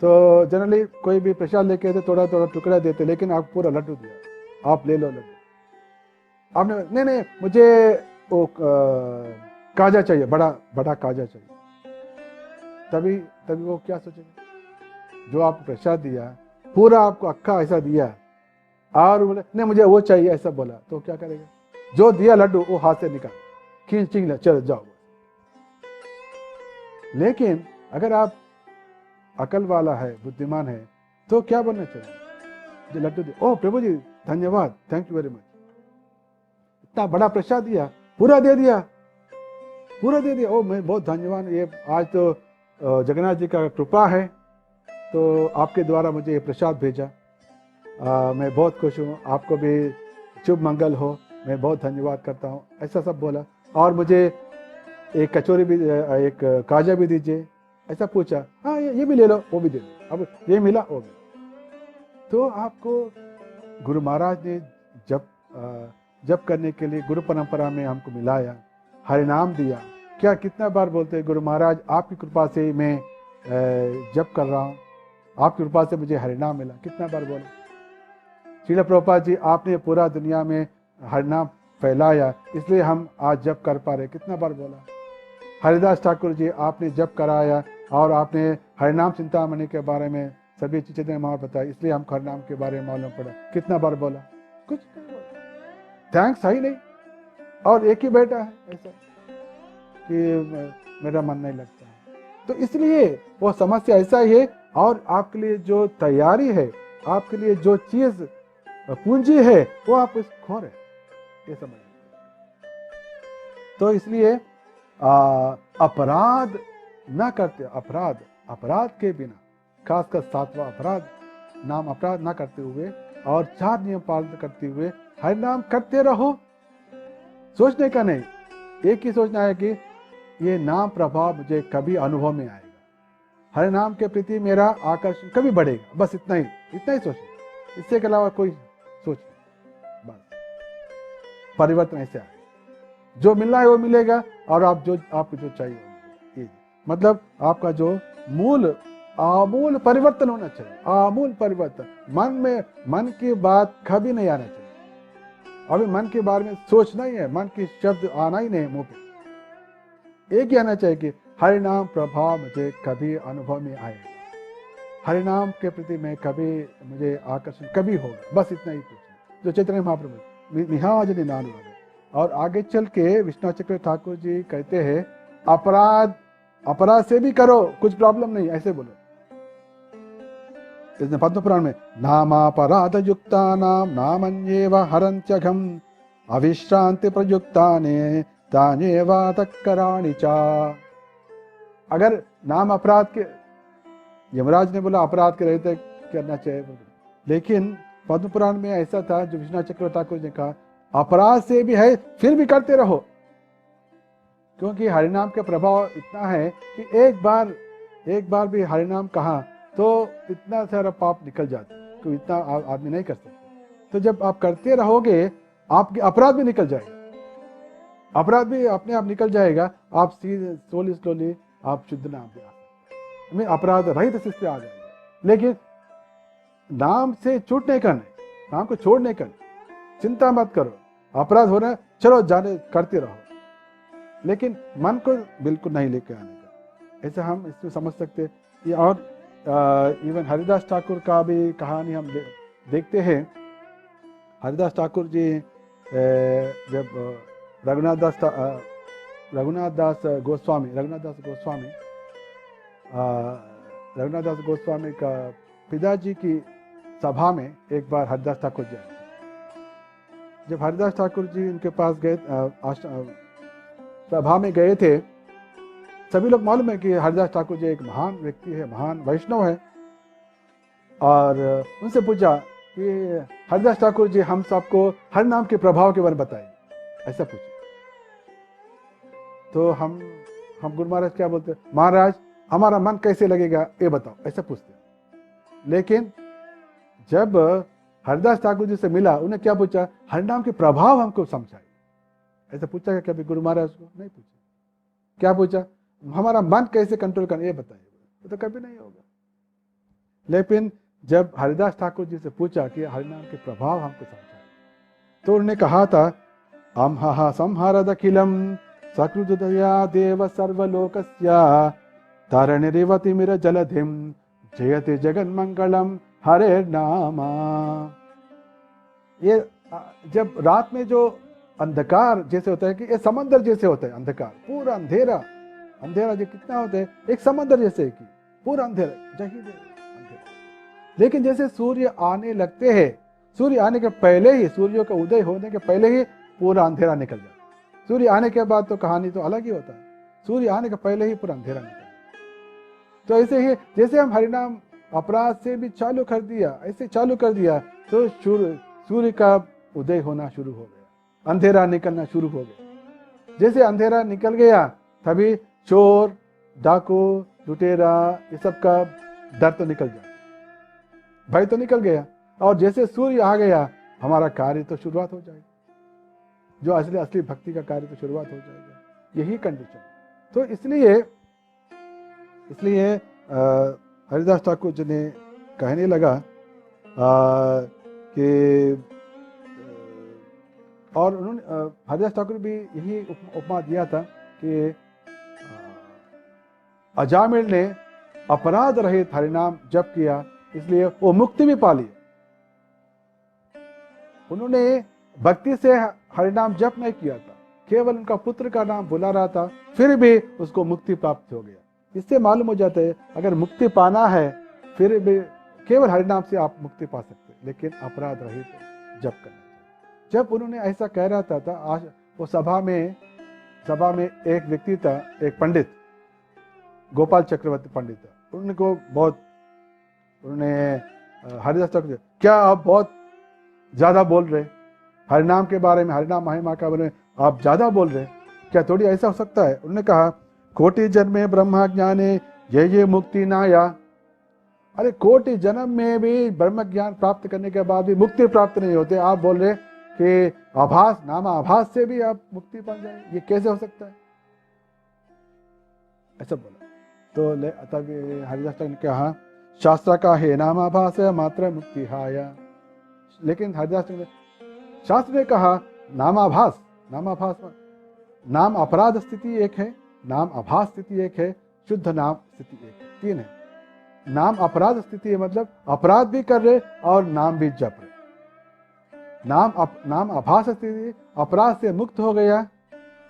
तो जनरली कोई भी प्रसाद लेके थे थोड़ा थोड़ा टुकड़ा देते, लेकिन आप पूरा लड्डू दिया, आप ले लो लड्डू। आपने नहीं मुझे वो काजा चाहिए, बड़ा काजा चाहिए। तभी वो क्या सोचेगा? जो आपको प्रसाद दिया पूरा आपको अक्का ऐसा दिया और बोले नहीं मुझे वो चाहिए ऐसा बोला, तो क्या करेगा? जो दिया लड्डू वो हाथ से निकाल खींच चलो जाओ। लेकिन अगर आप अकल वाला है, बुद्धिमान है, तो क्या बनना चाहिए? जो लड्डू दे, ओ प्रभु जी धन्यवाद, थैंक यू वेरी मच, इतना बड़ा प्रसाद दिया, पूरा दे दिया, पूरा दे दिया, ओ मैं बहुत धन्यवाद, ये आज तो जगन्नाथ जी का कृपा है, तो आपके द्वारा मुझे ये प्रसाद भेजा, मैं बहुत खुश हूँ, आपको भी शुभ मंगल हो, मैं बहुत धन्यवाद करता हूँ, ऐसा सब बोला। और मुझे एक कचौरी भी, एक काजा भी दीजिए, ऐसा पूछा। हाँ ये भी ले लो, वो भी दे दो, अब ये मिला वो भी। तो आपको गुरु महाराज ने जप करने के लिए गुरु परंपरा में हमको मिलाया, हरिनाम दिया। क्या कितना बार बोलते हैं गुरु महाराज आपकी कृपा से मैं जप कर रहा हूँ, आपकी कृपा से मुझे हरिनाम मिला, कितना बार बोला। श्रील प्रभुपाद जी आपने पूरा दुनिया में हरिनाम फैलाया, इसलिए हम आज जप कर पा रहे, कितना बार बोला। हरिदास ठाकुर जी आपने जप कराया और आपने हरिनाम चिंतामणि के बारे में सभी चीजें हमारे बताई, इसलिए हम हरिनाम के बारे में मालूम पड़ा, कितना बार बोला, कुछ थैंक्स है ही नहीं। और एक ही बेटा है ऐसा कि मेरा मन नहीं लगता है, तो इसलिए वो समस्या ऐसा ही है। और आपके लिए जो तैयारी है, आपके लिए जो चीज पूंजी है, वो आप इस खो रहे, ये समझ। तो इसलिए अपराध न करते, अपराध के बिना, खासकर 7वां अपराध, नाम अपराध न करते हुए और 4 नियम पालन करते हुए हर नाम करते रहो। सोचने का नहीं, एक ही सोचना है कि ये नाम प्रभाव मुझे कभी अनुभव में आएगा, हर नाम के प्रति मेरा आकर्षण कभी बढ़ेगा, बस इतना ही सोचना, इससे के अलावा कोई सोच नहीं। बस परिवर्तन ऐसे आएगा, जो मिलना है वो मिलेगा, और आपको जो चाहिए वो, मतलब आपका जो आमूल परिवर्तन होना चाहिए, आमूल परिवर्तन। मन की बात कभी नहीं आना चाहिए, अभी मन के बारे में सोचना ही है, मन की शब्द आना ही नहीं मुंह पे, एक ही आना चाहिए कि हरिनाम प्रभाव मुझे कभी अनुभव में आएगा, हरिनाम के प्रति मैं कभी, मुझे आकर्षण कभी होगा, बस इतना ही पूछना। जो चैतन्य महाप्रभु निहाज निनानु। और आगे चल के विश्वनाथ चक्रवर्ती ठाकुर जी कहते हैं, अपराध से भी करो, कुछ प्रॉब्लम नहीं, ऐसे बोलो। पद्म पुराण में नामापराध युक्ता नामन्येव हरन्त्यघम् अविश्रांति प्रयुक्ताने तान्येव तक्कराणि च। अगर नाम अपराध के, यमराज ने बोला अपराध के रहते करना चाहिए, लेकिन पद्म पुराण में ऐसा था, जो विश्वनाथ चक्रवर्ती ठाकुर ने कहा अपराध से भी है फिर भी करते रहो, क्योंकि हरिनाम का प्रभाव इतना है कि एक बार भी हरिनाम कहा तो इतना सारा पाप निकल जाता है, तो इतना आदमी नहीं कर सकते। तो जब आप करते रहोगे, आपके अपराध भी निकल जाएगा, अपराध भी अपने आप निकल जाएगा, आप सीधे स्लोली आप शुद्ध नाम पे आ सकते हैं, अपराध रहित स्थिति आ जाएगा। लेकिन नाम से छूटने का नहीं, नाम को छोड़ने का नहीं, चिंता मत करो, अपराध हो रहा है चलो जाने करते रहो, लेकिन मन को बिल्कुल नहीं लेके आने का, ऐसा हम इसमें समझ सकते हैं। और इवन हरिदास ठाकुर का भी कहानी हम देखते हैं। हरिदास ठाकुर जी जब रघुनाथ दास गोस्वामी का पिताजी की सभा में एक बार हरिदास ठाकुर जी आए। जब हरिदास ठाकुर जी उनके पास गए, सभा में गए थे, सभी लोग मालूम है कि हरिदास ठाकुर जी एक महान व्यक्ति है, महान वैष्णव है, और उनसे पूछा कि हरिदास ठाकुर जी हम सबको हर नाम के प्रभाव के बारे में बताइए, ऐसा पूछा। तो हम गुरु महाराज क्या बोलते, महाराज हमारा मन कैसे लगेगा ये बताओ, ऐसा पूछते। लेकिन जब हरिदास ठाकुर जी से मिला, उन्हें क्या पूछा, हर नाम के प्रभाव हमको समझाए, ऐसा पूछा क्या कभी गुरु महाराज को? नहीं पूछा। क्या पूछा, हमारा मन कैसे कंट्रोल करना ये बताइए, तो कभी नहीं होगा। लेकिन जब हरिदास ठाकुर जी से पूछा कि हरिनाम के प्रभाव हमको समझाए, तो उन्होंने कहा था, अम्हा संहारद अखिलम सकृदया देव सर्वलोकस्या तारणिरिवति मिर जलधिम जयते जगन मंगलम हरे नामा। ये जब रात में जो अंधकार जैसे होता है, कि ये समंदर जैसे होता है, अंधकार पूरा अंधेरा जो कितना होता है, एक समंदर जैसे कि पूरा अंधेरा, जही दे अंधेरा। लेकिन जैसे सूर्य आने लगते हैं, सूर्य आने के पहले ही, सूर्य का उदय होने के पहले ही पूरा अंधेरा निकल जाता है। सूर्य आने के बाद तो कहानी तो अलग ही होता है, सूर्य आने के पहले ही पूरा अंधेरा निकल जाता। तो ऐसे ही जैसे हम हरिनाम अपराध से भी चालू कर दिया, ऐसे चालू कर दिया, तो सूर्य का उदय होना शुरू हो गया, अंधेरा निकलना शुरू हो गया। जैसे अंधेरा निकल गया, तभी चोर, डाकू, लुटेरा, ये सब का डर तो निकल जाए, भय तो निकल गया। और जैसे सूर्य आ गया, हमारा कार्य तो शुरुआत हो जाएगी, जो असली भक्ति का कार्य तो शुरुआत हो जाएगा। यही कंडीशन। तो इसलिए हरिदास ठाकुर जी ने कहने लगा कि, और उन्होंने हरिदास ठाकुर भी यही उपमा दिया था कि अजामिल ने अपराध रहित हरिनाम जप किया, इसलिए वो मुक्ति भी पा ली। उन्होंने भक्ति से हरिनाम जप नहीं किया था, केवल उनका पुत्र का नाम बुला रहा था, फिर भी उसको मुक्ति प्राप्त हो गया। इससे मालूम हो जाता है, अगर मुक्ति पाना है फिर भी केवल हरिनाम से आप मुक्ति पा सकते, लेकिन अपराध रहित जप करना चाहिए। जब उन्होंने ऐसा कह रहा था, आज वो सभा में एक व्यक्ति था, एक पंडित, गोपाल चक्रवर्ती पंडित था। उनको बहुत, उन्होंने हरिदास ठाकुर, क्या आप बहुत ज्यादा बोल रहे हरिनाम के बारे में, हरिनाम महिमा का बारे में आप ज्यादा बोल रहे, क्या थोड़ी ऐसा हो सकता है? उन्होंने कहा, कोटि जन्मे ब्रह्म ज्ञाने ये मुक्ति नाया। अरे कोटि जन्म में भी ब्रह्म ज्ञान प्राप्त करने के बाद भी मुक्ति प्राप्त नहीं होते, आप बोल रहे कि आभास, नामा आभास से भी आप मुक्ति पा जाए, ये कैसे हो सकता है? ऐसा बोला। तो तब हरिदास ठाकुर ने कहा, शास्त्र का है नामाभास मात्र मुक्ति हाया। लेकिन हरिदास ठाकुर, शास्त्र ने कहा नामाभास, नाम अपराध स्थिति एक है, नाम आभास स्थिति एक है, शुद्ध नाम स्थिति एक है, तीन है। नाम अपराध स्थिति है, मतलब अपराध भी कर रहे और नाम भी जप रहे। नाम आभास स्थिति, अपराध से मुक्त हो गया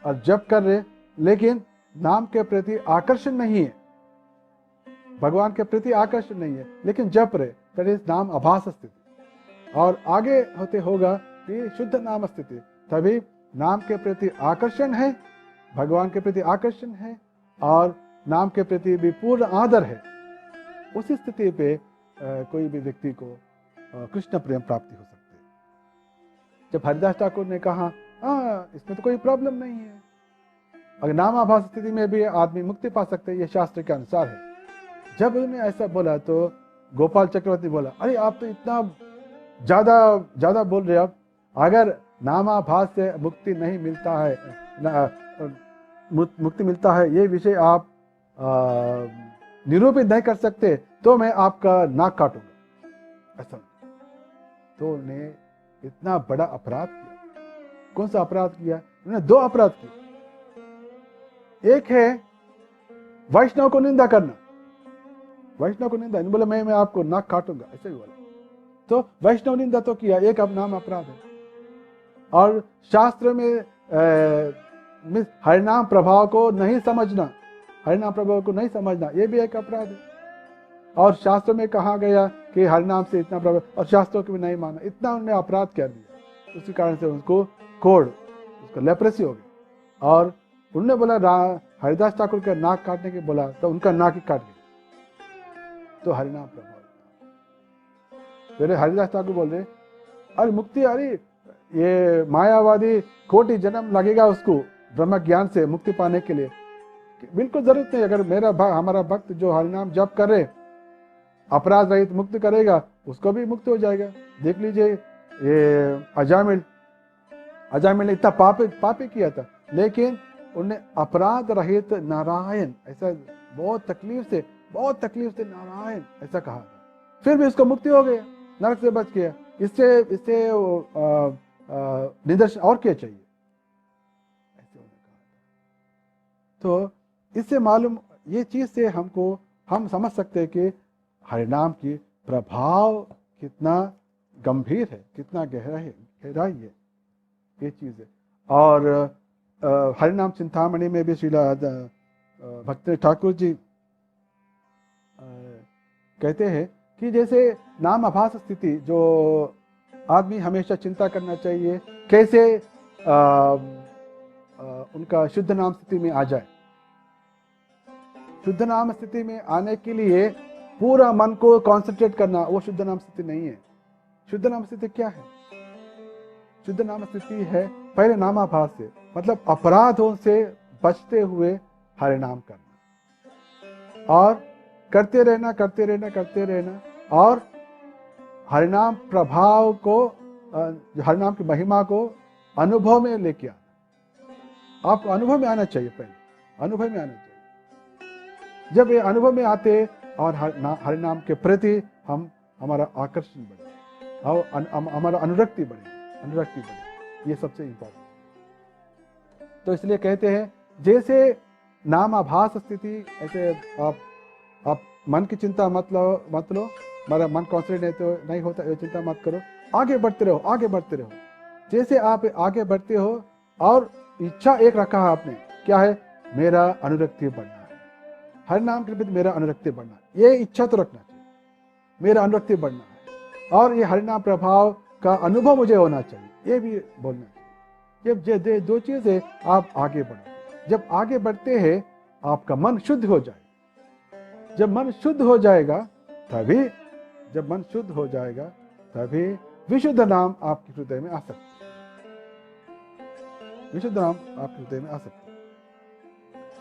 और जप कर रहे, लेकिन नाम के प्रति आकर्षण नहीं है, भगवान के प्रति आकर्षण नहीं है, लेकिन जप रहे, दैट इज नाम आभास स्थिति। और आगे होते होगा कि शुद्ध नाम स्थिति, तभी नाम के प्रति आकर्षण है, भगवान के प्रति आकर्षण है और नाम के प्रति भी पूर्ण आदर है। उसी स्थिति पे कोई भी व्यक्ति को कृष्ण प्रेम प्राप्ति हो सकती है। जब हरिदास ठाकुर ने कहा, इसमें तो कोई प्रॉब्लम नहीं है, अगर नामाभास स्थिति में भी आदमी मुक्ति पा सकते हैं, ये शास्त्र के अनुसार है। जब उन्होंने ऐसा बोला तो गोपाल चक्रवर्ती बोला, अरे आप तो इतना ज्यादा बोल रहे, आप अगर नामाभास से मुक्ति नहीं मिलता है, मुक्ति मिलता है, ये विषय आप निरूपित नहीं कर सकते, तो मैं आपका नाक काटूंगा। ऐसा तो उन्होंने इतना बड़ा अपराध किया। कौन सा अपराध किया? उन्होंने दो अपराध किए। एक है वैष्णव को निंदा करना, वैष्णव को निंदा, बोला मैं आपको नाक काटूंगा, ऐसे ही बोला। तो वैष्णव निंदा तो किया, एक अब नाम अपराध है। और शास्त्र में हरिनाम प्रभाव को नहीं समझना, हरिनाम प्रभाव को नहीं समझना, ये भी एक अपराध है। और शास्त्र में कहा गया कि हरिनाम से इतना प्रभाव, और शास्त्रों को भी नहीं माना, इतना उन्होंने अपराध कर दिया। उसी कारण से उसको कोढ़, उसको लेप्रेसी हो गई। और उन्होंने बोला हरिदास ठाकुर का नाक काटने के बोला, तो उनका नाक ही काट गया। तो हरिनाम प्रभाव। फिर हरिदास ठाकुर बोल रहे, अरे मुक्ति, अरे ये मायावादी कोटि जन्म लगेगा उसको ब्रह्म ज्ञान से मुक्ति पाने के लिए, बिल्कुल जरूरत नहीं। अगर हमारा भक्त जो हरिनाम जप करे, अपराध रहित मुक्त करेगा, उसको भी मुक्त हो जाएगा। देख लीजिए ये अजामिल ने इतना पापी किया था, लेकिन उन्हें अपराध रहित नारायण, ऐसा बहुत तकलीफ से नारायण ऐसा कहा था, फिर भी उसको मुक्ति हो गया, नरक से बच गया। इससे निदर्शन और क्या चाहिए? ऐसे उन्होंने कहा। तो इससे मालूम, ये चीज से हम समझ सकते हैं कि हरिनाम की प्रभाव कितना गंभीर है, कितना गहराई है, ये चीज है। और हरिनाम चिंतामणि में भी श्रीला भक्त ठाकुर जी कहते हैं कि जैसे नाम आभास स्थिति जो आदमी हमेशा चिंता करना चाहिए कैसे उनका शुद्ध नाम स्थिति में आ जाए। शुद्ध नाम स्थिति में आने के लिए पूरा मन को कंसंट्रेट करना, वो शुद्ध नाम स्थिति नहीं है। शुद्ध नाम स्थिति क्या है? शुद्ध नाम स्थिति है पहले नामाभास से, मतलब अपराधों से बचते हुए हरि नाम करना और करते रहना करते रहना करते रहना, और हरिनाम प्रभाव को, हरिनाम की महिमा को अनुभव में लेके आना। आपको अनुभव में आना चाहिए, पहले अनुभव में आना चाहिए। जब ये अनुभव में आते और हरिनाम के प्रति हमारा आकर्षण बढ़े और हमारा अनुरक्ति बढ़े, ये सबसे इंपॉर्टेंट। तो इसलिए कहते हैं जैसे नाम आभास स्थिति, ऐसे आप मन की चिंता मत लो, मेरा मन कॉन्सेंट्रेट नहीं होता, ये चिंता मत करो, आगे बढ़ते रहो। जैसे आप आगे बढ़ते हो और इच्छा एक रखा है आपने, क्या है? मेरा अनुरक्ति बढ़ना है, हर नाम के प्रति मेरा अनुरक्ति बढ़ना है, ये इच्छा तो रखना चाहिए, मेरा अनुरक्ति बढ़ना है, और ये हरिनाम प्रभाव का अनुभव मुझे होना चाहिए, ये भी बोलना चाहिए। जब दो चीजें आप आगे बढ़ो, जब आगे बढ़ते हैं आपका मन शुद्ध हो जाए। जब मन शुद्ध हो जाएगा तभी विशुद्ध नाम आपके हृदय में आ सकते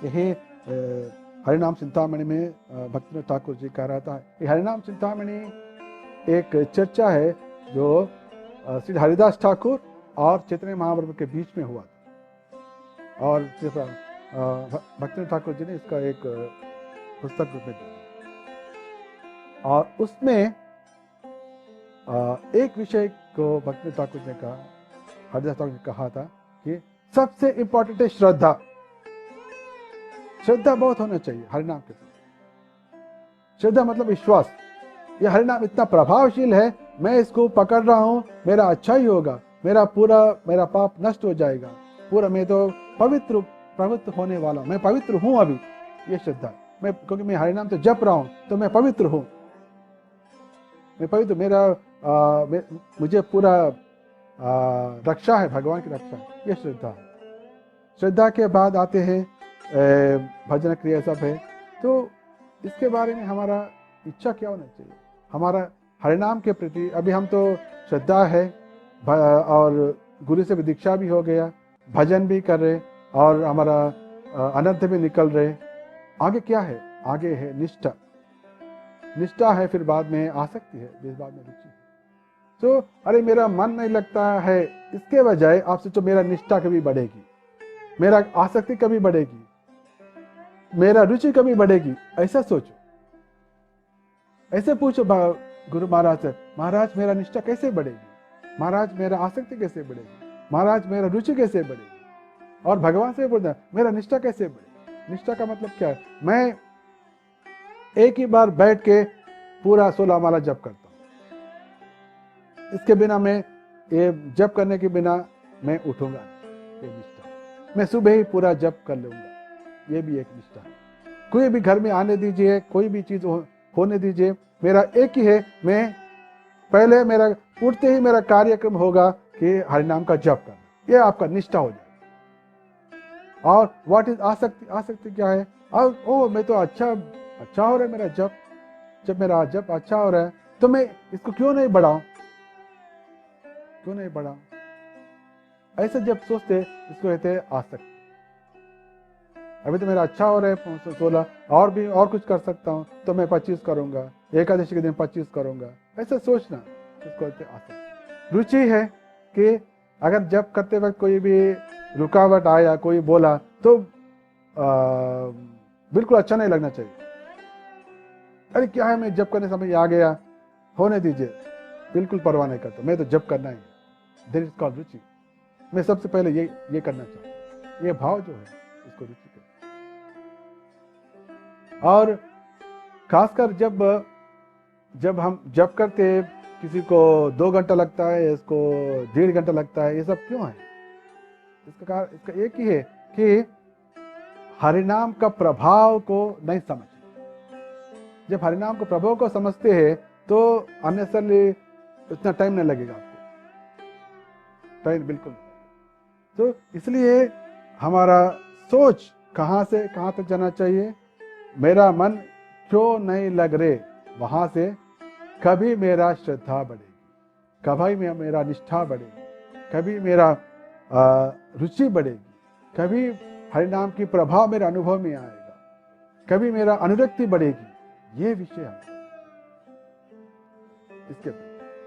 हैं। यही हरिनाम चिंतामणि में भक्तिविनोद ठाकुर जी कह रहा था। ये हरिनाम चिंतामणि एक चर्चा है जो श्री हरिदास ठाकुर और चैतन्य महाप्रभु के बीच में हुआ था, और भक्तिविनोद ठाकुर जी ने इसका एक पुस्तक रूप में दिया, और उसमें एक विषय को भक्तिविनोद ठाकुर ने कहा, हरिदास ठाकुर ने कहा था कि सबसे इंपॉर्टेंट है श्रद्धा बहुत होना चाहिए हरिनाम के प्रति। श्रद्धा मतलब विश्वास, ये हरिनाम इतना प्रभावशील है, मैं इसको पकड़ रहा हूं, मेरा अच्छा ही होगा, मेरा पाप नष्ट हो जाएगा, पूरा मैं तो पवित्र होने वाला, मैं पवित्र हूं अभी, ये श्रद्धा। मैं क्योंकि मैं हरिनाम तो जप रहा हूं तो मैं पवित्र हूं, मुझे पूरा रक्षा है, भगवान की रक्षा है, ये श्रद्धा है। श्रद्धा के बाद आते हैं भजन क्रिया सब है। तो इसके बारे में हमारा इच्छा क्या होना चाहिए? हमारा हरिनाम के प्रति अभी हम तो श्रद्धा है और गुरु से भी दीक्षा भी हो गया, भजन भी कर रहे और हमारा अनर्थ भी निकल रहे। आगे क्या है? आगे है निष्ठा है, फिर बाद में आसक्ति है, जिस बाद में रुचि है। तो अरे मेरा मन नहीं लगता है, इसके बजाय आप सोचो मेरा निष्ठा कभी बढ़ेगी, मेरा आसक्ति कभी बढ़ेगी, मेरा रुचि कभी बढ़ेगी, ऐसा सोचो। ऐसे पूछो गुरु महाराज से, महाराज मेरा निष्ठा कैसे बढ़ेगी, महाराज मेरा आसक्ति कैसे बढ़ेगी, महाराज मेरा रुचि कैसे बढ़ेगी। और भगवान से बोलना मेरा निष्ठा कैसे बढ़ेगी। निष्ठा का मतलब क्या है? मैं एक ही बार बैठ के पूरा 16 माला जप करता हूं, इसके बिना मैं ये जप करने के बिना मैं उठूंगा, ये निष्ठा। मैं सुबह ही पूरा जप कर लूंगा, ये भी एक निष्ठा है। कोई भी घर में आने दीजिए, कोई भी चीज होने दीजिए, मेरा एक ही है, मैं पहले मेरा उठते ही मेरा कार्यक्रम होगा कि हरिनाम का जप करना, ये आपका निष्ठा हो जाएगा। और व्हाट इज आसक्ति? आसक्ति क्या है? और मैं तो अच्छा हो रहा है मेरा जप, जब मेरा जप अच्छा हो रहा है तो मैं इसको क्यों नहीं बढ़ाऊं, ऐसे जब सोचते इसको कहते हैं आसक्ति। अभी तो मेरा अच्छा हो रहा है 16, और कुछ कर सकता हूं तो मैं 25 करूंगा, एकादशी के दिन 25 करूंगा, ऐसा सोचना, इसको कहते हैं आसक्ति। रुचि है कि अगर जप करते वक्त कोई भी रुकावट आया, कोई बोला तो बिल्कुल अच्छा नहीं लगना चाहिए। अरे क्या है, मैं जप करने समय आ गया, होने दीजिए, बिल्कुल परवाह नहीं करता, मैं तो जप करना ही है। देयर इज कॉल्ड रुचि। मैं सबसे पहले ये करना चाहता हूं, ये भाव जो है इसको रुचि कहते हैं। और खासकर जब हम जप करते, किसी को 2 घंटा लगता है, इसको 1.5 घंटा लगता है, ये सब क्यों है? इसका एक ही है कि हरिनाम का प्रभाव को नहीं समझ, जब हरिनाम को प्रभाव को समझते हैं तो अननेसेसरली उतना टाइम नहीं लगेगा आपको, टाइम बिल्कुल। तो इसलिए हमारा सोच कहाँ से कहाँ तक जाना चाहिए, मेरा मन क्यों नहीं लग रहे, वहां से कभी मेरा श्रद्धा बढ़ेगी, कभी मेरा निष्ठा बढ़ेगी, कभी मेरा रुचि बढ़ेगी, कभी हरिनाम की प्रभाव मेरे अनुभव में आएगा, कभी मेरा अनुरक्ति बढ़ेगी। ये विषय है इसके,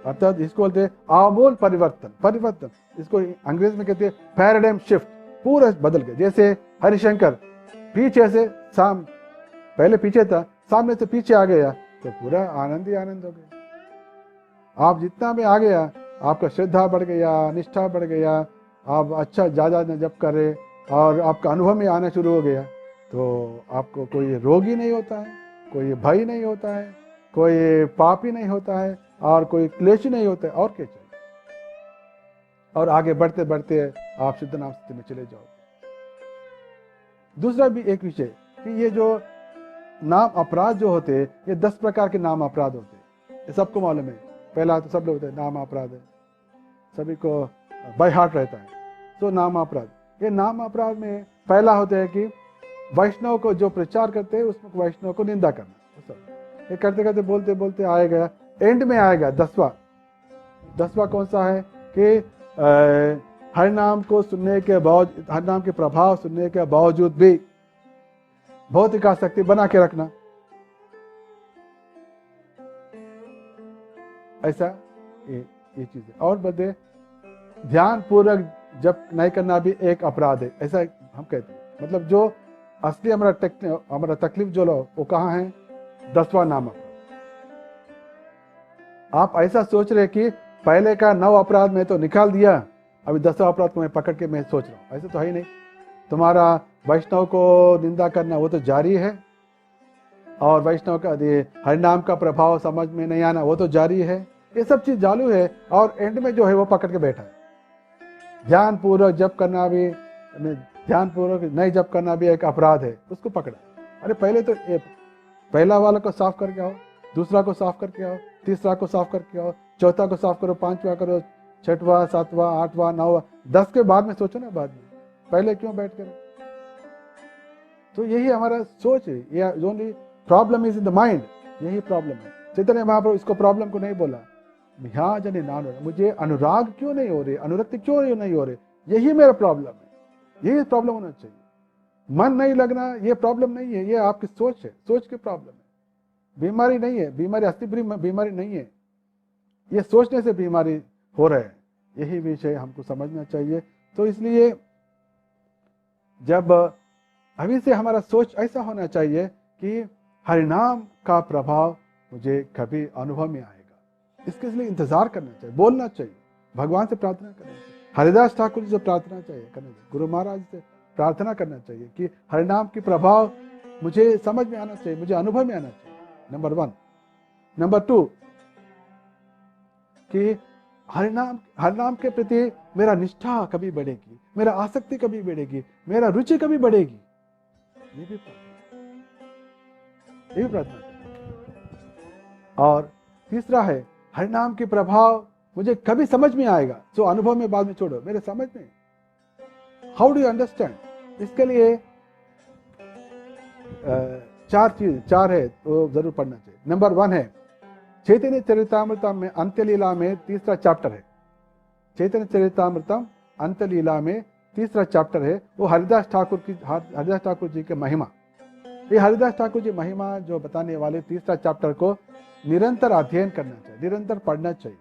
अर्थात इसको बोलते हैं आमूल परिवर्तन। परिवर्तन इसको अंग्रेजी में कहते हैं पैराडाइम शिफ्ट, पूरा बदल गया। जैसे हरिशंकर पीछे से पहले पीछे था, सामने से पीछे आ गया तो पूरा आनंद ही आनंद हो गया। आप जितना भी आ गया, आपका श्रद्धा बढ़ गया, निष्ठा बढ़ गया, आप अच्छा ज्यादा जप कर रहे और आपका अनुभव में आना शुरू हो गया, तो आपको कोई रोग ही नहीं होता है, कोई भय नहीं होता है, कोई पाप ही नहीं होता है, और कोई क्लेश ही नहीं होता है। और क्या चाहिए? और आगे बढ़ते बढ़ते आप शुद्ध नाम स्थिति में चले जाओ। दूसरा भी एक विषय कि ये जो नाम अपराध जो होते हैं, ये 10 प्रकार के नाम अपराध होते हैं, ये सबको मालूम है। पहला तो सब लोग होते हैं नाम अपराध है, सभी को बाय हार्ट रहता है। तो नाम अपराध, ये नाम अपराध में पहला होता है कि वैष्णव को जो प्रचार करते हैं उसमें वैष्णव को निंदा करना। ये करते करते बोलते बोलते आएगा, एंड में आएगा 10वां कौन सा है कि हर नाम को सुनने के बावजूद, हर नाम के प्रभाव सुनने के बावजूद भी भौतिक आसक्ति बना के रखना। ऐसा ये चीज है। और बदे ध्यान पूर्वक जप नहीं करना भी एक अपराध है, ऐसा हम कहते हैं। मतलब जो असली हमारा तकलीफ जो लो वो कहाँ है? 10वां नाम अपराध। आप ऐसा सोच रहे कि पहले का 9 अपराध में तो निकाल दिया, अभी 10वां अपराध को मैं पकड़ के मैं सोच रहा हूँ, ऐसा तो है ही नहीं। तुम्हारा वैष्णव को निंदा करना वो तो जारी है, और वैष्णव का हरिनाम का प्रभाव समझ में नहीं आना वो तो जारी है। ये सब चीज चालू है, और एंड में जो है वो पकड़ के बैठा है। ध्यान पूर्वक जप करना भी, ध्यान पूर्वक नहीं जप करना भी एक अपराध है, उसको पकड़ा। अरे पहले तो पहला वाला को साफ करके आओ, दूसरा को साफ करके आओ, तीसरा को साफ करके आओ, चौथा को साफ करो, 5वां करो, 6वां, 7वां, 8वां, 9वां, 10 के बाद में सोचो ना, बाद में पहले क्यों बैठ कर? तो यही हमारा सोच है। ये only problem is in the mind, यही प्रॉब्लम है। चैतन्य महाप्रभु इसको प्रॉब्लम को नहीं बोला, यहाँ जने नान हो रहा, मुझे अनुराग क्यों नहीं हो रहे, अनुरक्ति क्यों नहीं हो रहे, यही मेरा प्रॉब्लम है, यही प्रॉब्लम होना चाहिए। मन नहीं लगना ये प्रॉब्लम नहीं है, ये आपकी सोच है, सोच की प्रॉब्लम है, बीमारी नहीं है, बीमारी अस्थि बीमारी नहीं है, ये सोचने से बीमारी हो रहा है। यही विषय हमको समझना चाहिए। तो इसलिए जब अभी से हमारा सोच ऐसा होना चाहिए कि हरिनाम का प्रभाव मुझे कभी अनुभव में आएगा, इसके लिए इंतजार करना चाहिए, बोलना चाहिए, भगवान से प्रार्थना करना चाहिए, हरिदास ठाकुर जी से प्रार्थना चाहिए करना चाहिए, गुरु महाराज से प्रार्थना करना चाहिए कि हरिनाम की प्रभाव मुझे समझ में आना चाहिए, मुझे अनुभव में आना चाहिए, नंबर 1। नंबर 2 कि हरिनाम के प्रति मेरा निष्ठा कभी बढ़ेगी, मेरा आसक्ति कभी बढ़ेगी, मेरा रुचि कभी बढ़ेगी, ये भी प्रार्थना करना। और तीसरा है हरिनाम के प्रभाव मुझे कभी समझ में आएगा, जो अनुभव में बाद में छोड़ो, मेरे समझ में, हाउ डू यू अंडरस्टैंड? इसके लिए 4 है तो जरूर पढ़ना चाहिए। नंबर 1 है चैतन्य चरितामृतम में अंत्यलीला में 3रा चैप्टर है। चैतन्य चरितामृतम अंत्यलीला में 3रा चैप्टर है, वो हरिदास ठाकुर जी के महिमा। ये हरिदास ठाकुर जी महिमा जो बताने वाले 3रा चैप्टर को निरंतर अध्ययन करना चाहिए, निरंतर पढ़ना चाहिए,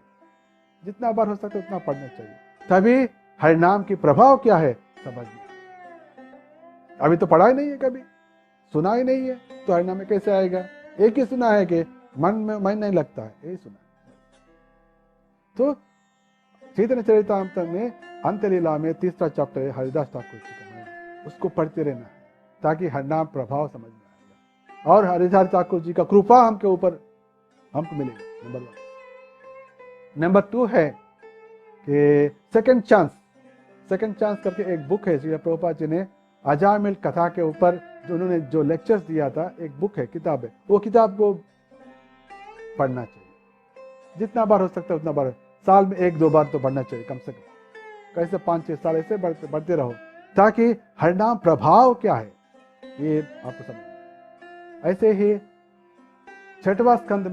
जितना बार हो सके उतना पढ़ना चाहिए, तभी हरिनाम की प्रभाव क्या है समझ में। अभी तो पढ़ा ही नहीं है, कभी सुना ही नहीं है, तो हरिनाम में कैसे आएगा? एक ही सुना है कि मन नहीं लगता है, यही सुना। तो चैतन्य चरितामृत में अंत्यलीला में 3रा चैप्टर है हरिदास ठाकुर जी का महिमा, उसको पढ़ते रहना है ताकि हरिनाम प्रभाव समझ में आएगा, और हरिदास ठाकुर जी का कृपा हमके ऊपर हमको मिलेगा। नंबर 1। नंबर 2 है कि सेकंड चांस करके एक बुक है, श्री प्रभुपाद जी ने अजामिल कथा के ऊपर जो उन्होंने जो लेक्चर्स दिया था, एक बुक है, किताब है, वो किताब को पढ़ना चाहिए, जितना बार हो सकता है उतना बार, साल में 1-2 बार तो पढ़ना चाहिए कम से कम, कैसे 5-6 साल ऐसे बढ़ते रहो, ताकि हरिनाम प्रभाव क्या है ये आपको समझ। ऐसे ही 6वां स्कंद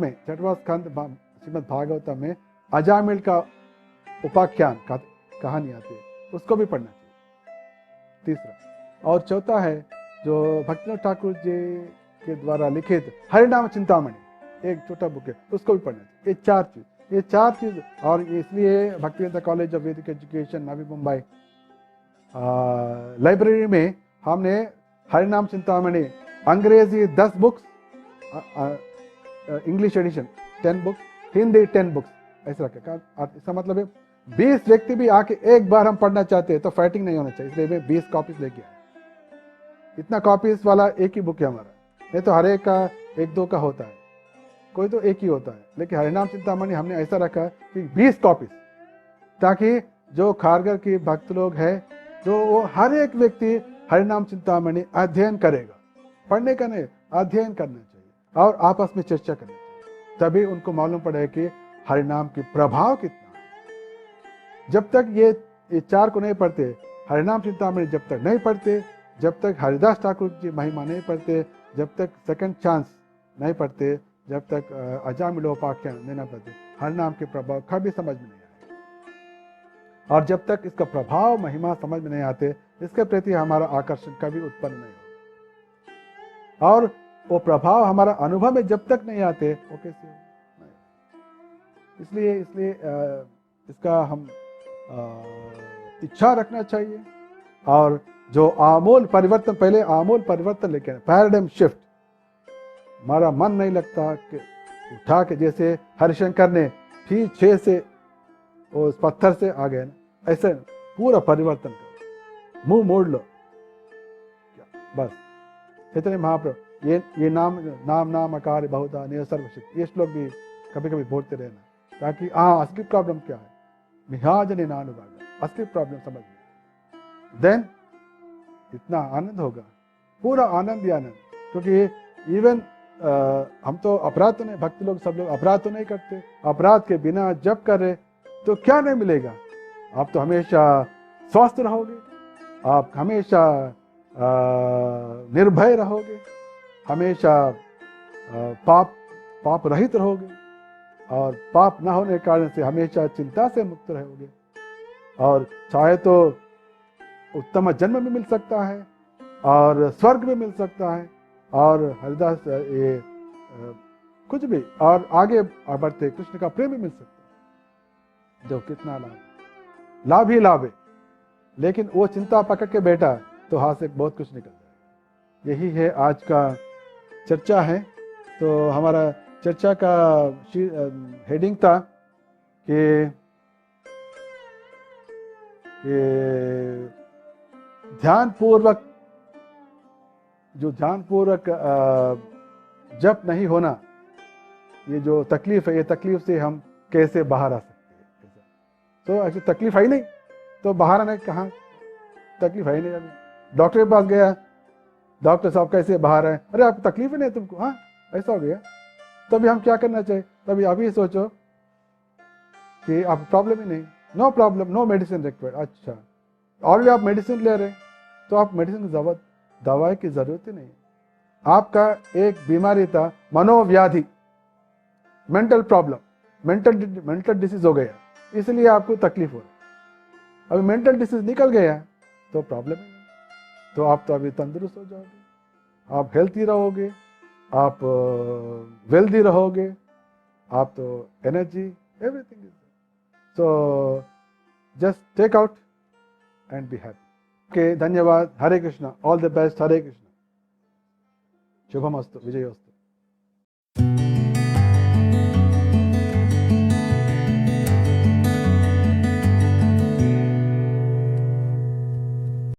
श्रीमद् भागवतम में अजामिल का उपाख्यान कहानी आती है, उसको भी पढ़ना चाहिए, तीसरा। और चौथा है जो भक्तिनाथ ठाकुर जी के द्वारा लिखित हरिनाम चिंतामणि, एक छोटा बुक है, उसको भी पढ़ना चाहिए। ये चार चीज और इसलिए भक्तिवेदांता कॉलेज ऑफ वैदिक एजुकेशन नवी मुंबई लाइब्रेरी में हमने हरिनाम चिंतामणि अंग्रेजी 10 books, English edition 10 books, Hindi 10 books ऐसा रखा। इसका मतलब है 20 व्यक्ति भी आके एक बार हम पढ़ना चाहते हैं तो फाइटिंग नहीं होना चाहिए, इसलिए मैं 20 कॉपीज लेके आया। इतना कॉपीज वाला एक ही बुक है हमारा, नहीं तो हर एक का 1-2 का होता है, कोई तो एक ही होता है, लेकिन हरिनाम चिंतामणि हमने ऐसा रखा कि 20 कॉपीज, ताकि जो खारगर की भक्त लोग हैं जो वो हर एक व्यक्ति हरिनाम चिंतामणि अध्ययन करेगा, पढ़ने का नहीं, अध्ययन करना चाहिए और आपस में चर्चा करनी चाहिए, तभी उनको मालूम पड़े कि हरिनाम की प्रभाव कितना है। जब तक ये 4 को नहीं पढ़ते, हरिनाम चिंतामणि जब तक नहीं पढ़ते, जब तक हरिदास ठाकुर की महिमा नहीं पढ़ते, जब तक सेकंड चांस नहीं पढ़ते, जब तक अजामिलोपाख्यान नहीं ना पढ़ते, हरिनाम के प्रभाव कभी समझ में नहीं आए। और जब तक इसका प्रभाव महिमा समझ में नहीं आते, इसके प्रति हमारा आकर्षण कभी उत्पन्न नहीं होगा। और वो प्रभाव हमारा अनुभव में जब तक नहीं आते, वो कैसे हो? इसलिए इसका हम इच्छा रखना चाहिए। और जो आमूल परिवर्तन, पहले आमूल परिवर्तन लेके आए, पैराडाइम शिफ्ट। हमारा मन नहीं लगता कि उठा के, जैसे हरिशंकर ने ठीक 6 से उस पत्थर से आ गए ना, ऐसे पूरा परिवर्तन करो, मुंह मोड़ लो बस। चैतन्य महाप्रभु ये नाम अकार बहुधा निय सर्वशक्ति, ये श्लोक भी कभी कभी बोलते रहना, ताकि असली प्रॉब्लम क्या है, मिहाजने नानुभागा, असली प्रॉब्लम समझ में, देन इतना आनंद होगा, पूरा आनंद ही आनंद। क्योंकि इवन हम तो अपराध तो नहीं, भक्त लोग सब लोग अपराध तो नहीं करते, अपराध के बिना जब करे तो क्या नहीं मिलेगा, आप तो हमेशा स्वस्थ रहोगे, आप हमेशा निर्भय रहोगे, हमेशा पाप रहित रहोगे, और पाप ना होने के कारण से हमेशा चिंता से मुक्त रहोगे, और चाहे तो उत्तम जन्म भी मिल सकता है और स्वर्ग भी मिल सकता है, और हरिदास ये कुछ भी, और आगे बढ़ते कृष्ण का प्रेम भी मिल सकता है, जो कितना लाभ ही लाभ है। लेकिन वो चिंता पकड़ के बैठा तो हाथ से बहुत कुछ निकल जाएगा। यही है आज का चर्चा है। तो हमारा चर्चा का हेडिंग था कि ध्यान पूर्वक जप नहीं होना, ये जो तकलीफ है, ये तकलीफ से हम कैसे बाहर आ सकते हैं। तो ऐसी तकलीफ है ही नहीं तो बाहर आने कहाँ, तकलीफ है ही नहीं। अभी डॉक्टर के पास गया, डॉक्टर साहब कैसे बाहर आए, अरे आपको तकलीफ ही नहीं तुमको, हाँ ऐसा हो गया। तभी हम क्या करना चाहिए, तभी अभी सोचो कि आप प्रॉब्लम ही नहीं, no problem, no medicine required. अच्छा, ऑलरेडी आप मेडिसिन ले रहे तो आप मेडिसिन की दवाई की जरूरत ही नहीं। आपका एक बीमारी था मनोव्याधि, मेंटल प्रॉब्लम, मेंटल डिसीज हो गया, इसलिए आपको तकलीफ हो रही। अभी मेंटल डिसीज निकल गया तो प्रॉब्लम ही नहीं, तो आप तो अभी तंदुरुस्त हो जाओगे, आप हेल्थी रहोगे, आप वेल्दी रहोगे, आप तो energy, everything is so just take out and be happy. Okay, धन्यवाद। Hare Krishna, all the best. Hare Krishna, शुभमस्तु, विजयोस्तु।